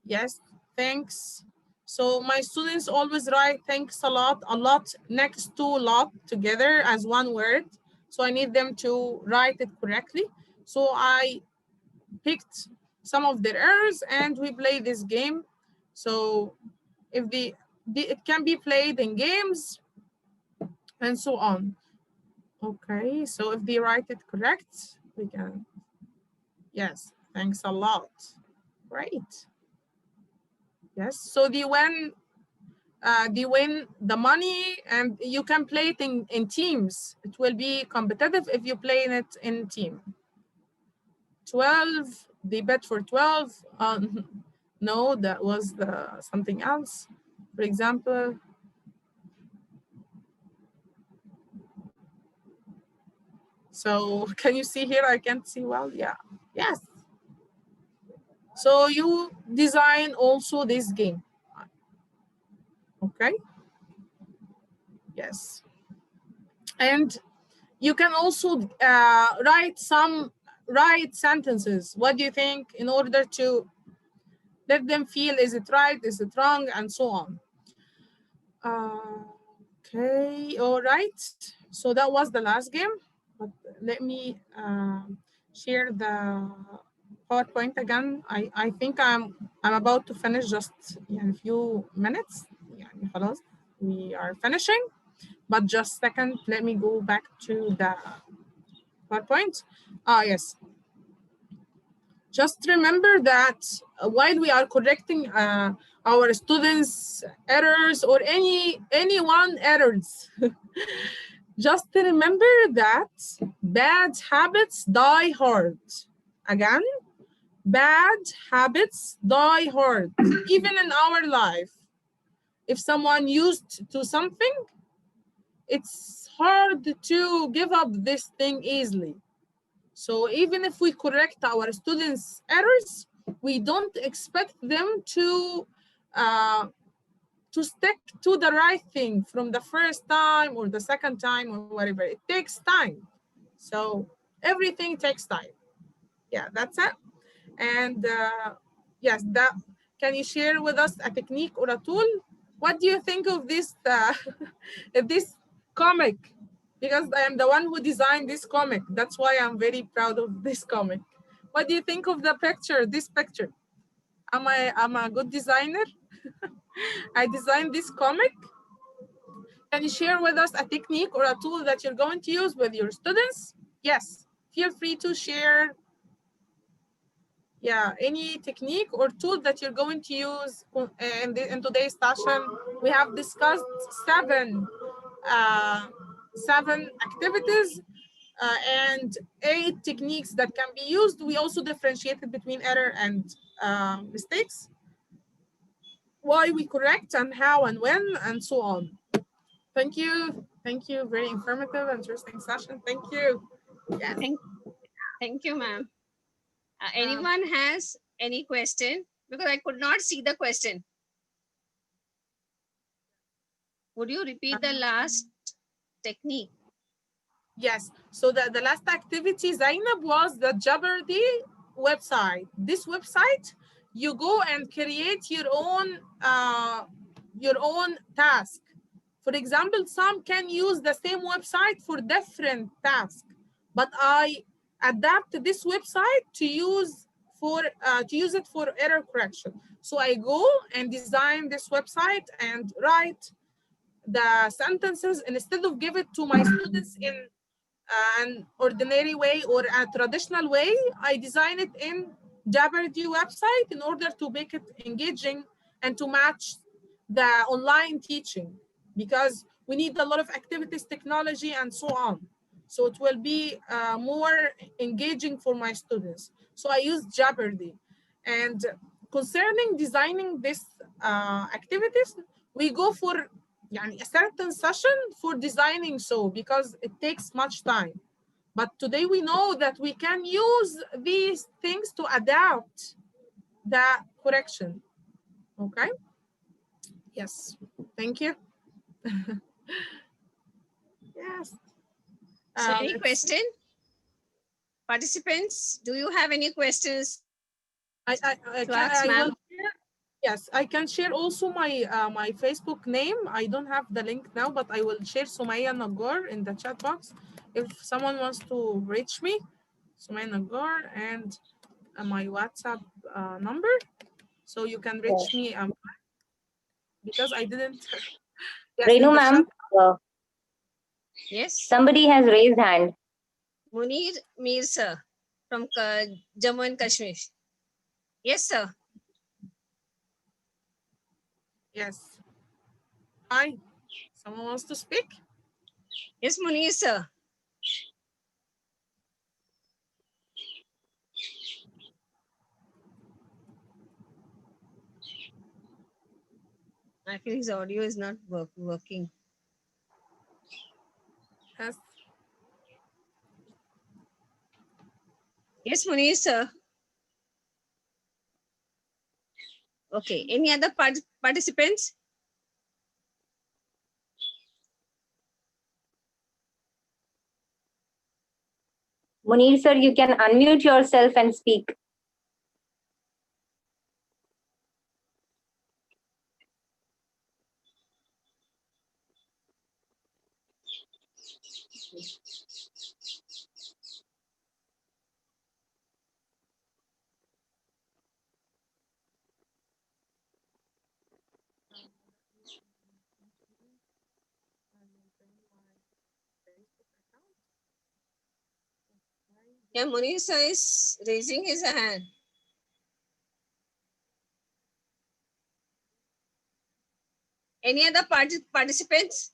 Yes, thanks. So my students always write thanks a lot next to lot together as one word. So I need them to write it correctly. So I picked some of their errors and we play this game. So if it can be played in games and so on. Okay, so if they write it correct, we can, yes, thanks a lot. Great. Yes, so they win the money and you can play it in teams. It will be competitive if you play it in team. 12, they bet for 12. No, that was something else. For example, so can you see here? I can't see well. Yeah. Yes. So you design also this game. Okay. Yes. And you can also write sentences. What do you think, in order to let them feel, is it right, is it wrong, and so on. Okay, all right. So that was the last game, but let me share the PowerPoint again. I think I'm about to finish just in a few minutes. يعني خلاص, we are finishing, but just a second, let me go back to the PowerPoint. Yes. Just remember that while we are correcting our students' errors or anyone errors, just remember that bad habits die hard. Again, bad habits die hard. Even in our life, if someone used to something, it's hard to give up this thing easily. So even if we correct our students' errors, we don't expect them to stick to the right thing from the first time or the second time or whatever. It takes time. So everything takes time. Yeah, that's it. And yes, that, can you share with us a technique or a tool? What do you think of this this comic? Because I am the one who designed this comic. That's why I'm very proud of this comic. What do you think of the picture, this picture? Am I a good designer? I designed this comic. Can you share with us a technique or a tool that you're going to use with your students? Yes, feel free to share. Yeah, any technique or tool that you're going to use in today's session. We have discussed seven activities and 8 techniques that can be used. We also differentiated between error and mistakes, why we correct and how and when, and so on. Thank you. Thank you. Very informative, interesting session. Thank you. Yes. Thank you, ma'am. Anyone has any question? Because I could not see the question. Would you repeat the last technique? Yes. So the last activity, Zainab, was the Jeopardy website. This website, you go and create your own task. For example, some can use the same website for different tasks, but I adapt this website to use it for error correction. So I go and design this website and write the sentences, and instead of give it to my students in an ordinary way or a traditional way, I design it in Jeopardy website in order to make it engaging and to match the online teaching, because we need a lot of activities, technology, and so on. So it will be more engaging for my students. So I use Jeopardy. And concerning designing this activities, we go for a certain session for designing, so because it takes much time. But today we know that we can use these things to adapt the correction. Okay. Yes. Thank you. Yes. So any question? Participants, do you have any questions I to ask, ma'am? Yes, I can share also my my Facebook name. I don't have the link now, but I will share Somaia Elnaggar in the chat box if someone wants to reach me. Somaia Elnaggar, and my WhatsApp number, so you can reach me because I didn't. Yes, Renu ma'am, yes. Somebody has raised hand. Munir Mir sir from Jammu and Kashmir. Yes, sir. Yes. Hi. Someone wants to speak? Yes, Munir sir. I feel his audio is not working. Yes. Yes, Munir sir. Okay. Any other participants? Munir sir, you can unmute yourself and speak. Yeah, Munisa is raising his hand. Any other participants?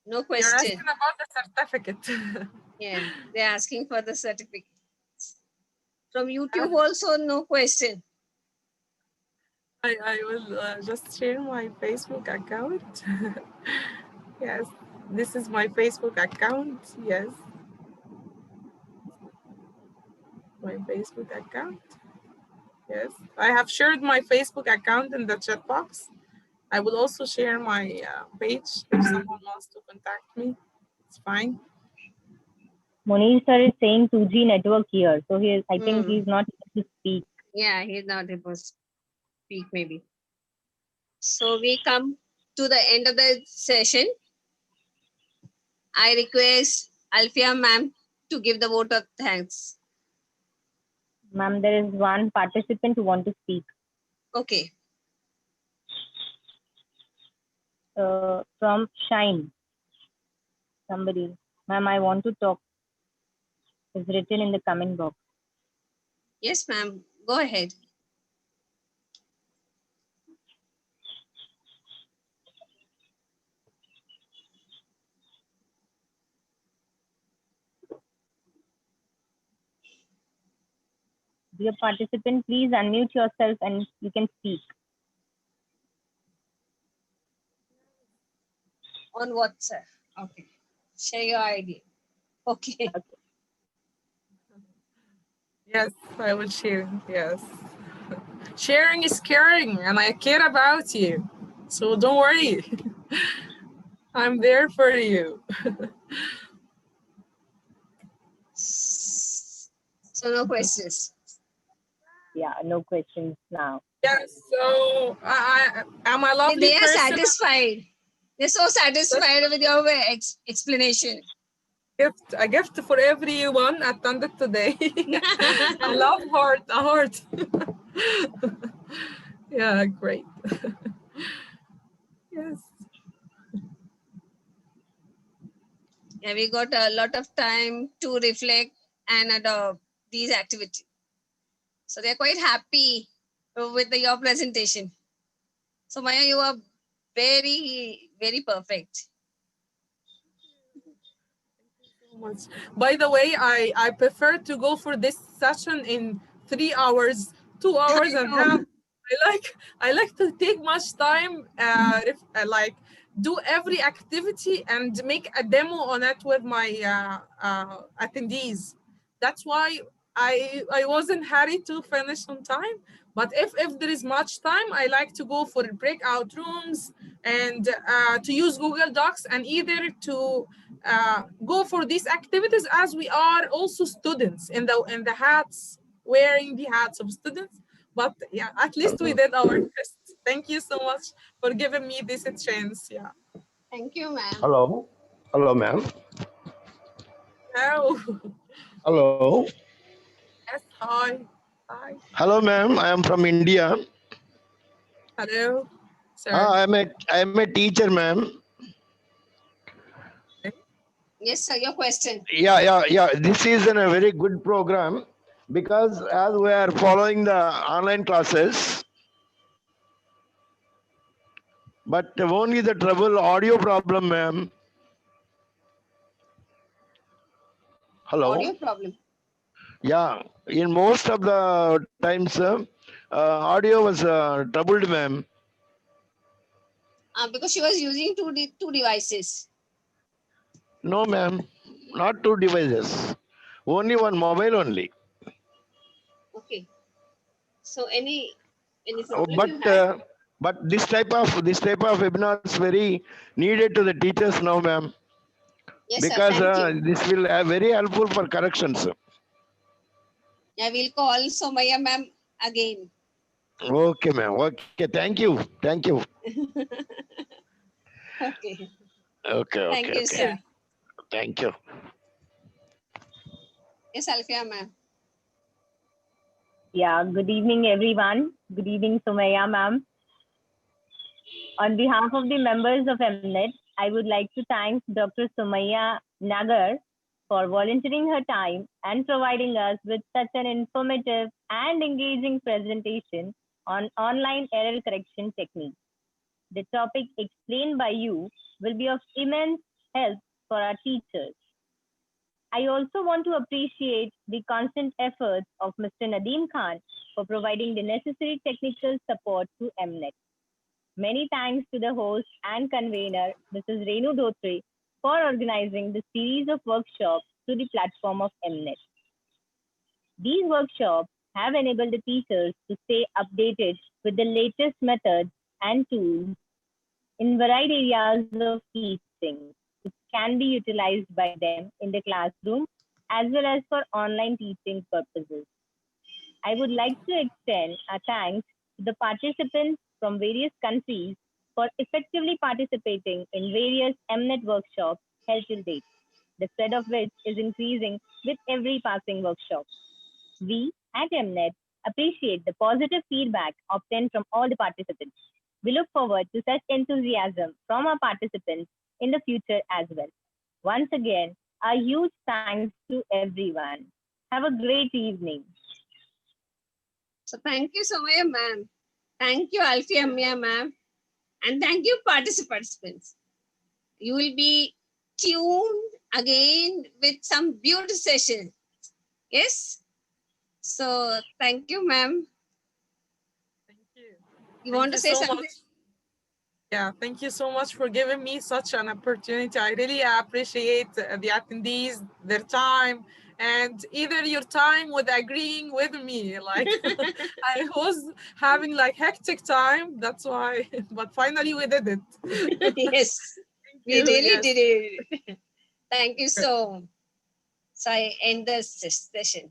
No You're asking question. about the certificate. Yeah, they're asking for the certificate. From YouTube also, no question. I was just sharing my Facebook account. Yes, this is my Facebook account. Yes, my Facebook account. Yes, I have shared my Facebook account in the chat box. I will also share my page if someone wants to contact me. It's fine. Munir sir is saying 2G network here, so I think he's not able to speak. Yeah, he's not able to speak maybe. So we come to the end of the session. I request Alfia ma'am to give the vote of thanks. Ma'am, there is one participant who wants to speak. Okay. From Shine. Somebody. Ma'am, I want to talk. It's written in the comment box. Yes, ma'am. Go ahead. Dear participant, please unmute yourself and you can speak. On WhatsApp. Okay. Share your ID. Okay. Yes, I will share. Yes. Sharing is caring, and I care about you. So don't worry. I'm there for you. So no questions. Yeah, no questions now. Yes, so I'm a lovely They are person. satisfied. They're so satisfied with your explanation. A gift for everyone attended today. I love a heart. Yeah, great. Yes. Yeah, we got a lot of time to reflect and adopt these activities. So they're quite happy with your presentation. So Maya, you are very, very perfect. Much. By the way, I prefer to go for this session in 3 hours, 2 hours and a half. I like to take much time, like do every activity and make a demo on it with my attendees. That's why I wasn't hurry to finish on time. But if there is much time, I like to go for breakout rooms and to use Google Docs and either to go for these activities as we are also students in the hats, wearing the hats of students. But yeah, at least we did our best. Thank you so much for giving me this chance. Yeah. Thank you, ma'am. Hello. Hello, ma'am. Hello. Hello. Yes, hi. Hi. Hello, ma'am. I am from India. Hello. Sir. I am a teacher, ma'am. Yes, sir. Your question. Yeah. This is a very good program because as we are following the online classes, but only the trouble audio problem, ma'am. Hello. Audio problem. Yeah. In most of the times, audio was troubled, ma'am. Because she was using two devices. No, ma'am. Not two devices. Only one mobile only. Okay. So any problem you But have? but this type of webinar is very needed to the teachers now, ma'am, Yes, sir. because Thank you. this will very helpful for corrections. I will call Somaia ma'am again. Okay, ma'am. Okay, thank you. Thank you. Okay. Okay, Thank okay, you, okay. sir. Thank you. Yes, Alfia ma'am. Yeah, good evening, everyone. Good evening, Somaia ma'am. On behalf of the members of MNET, I would like to thank Dr. Somaia Elnaggar for volunteering her time and providing us with such an informative and engaging presentation on online error correction techniques. The topic explained by you will be of immense help for our teachers. I also want to appreciate the constant efforts of Mr. Nadeem Khan for providing the necessary technical support to MNET. Many thanks to the host and convener, Mrs. Renu Dhotre, for organizing the series of workshops through the platform of MNET. These workshops have enabled the teachers to stay updated with the latest methods and tools in varied areas of teaching, which can be utilized by them in the classroom as well as for online teaching purposes. I would like to extend a thanks to the participants from various countries for effectively participating in various MNET workshops held till date, the spread of which is increasing with every passing workshop. We at MNET appreciate the positive feedback obtained from all the participants. We look forward to such enthusiasm from our participants in the future as well. Once again, a huge thanks to everyone. Have a great evening. So thank you, Somaia ma'am. Thank you, Alfia ma'am. And thank you, participants. You will be tuned again with some beautiful sessions. Yes? So thank you, ma'am. Thank you. You Thank want to you say so something? much. Yeah, thank you so much for giving me such an opportunity. I really appreciate the attendees, their time, and either your time with agreeing with me. Like I was having like hectic time, that's why. But finally we did it. Yes, Thank we you. really Yes. did it. Thank you so. So I end this session.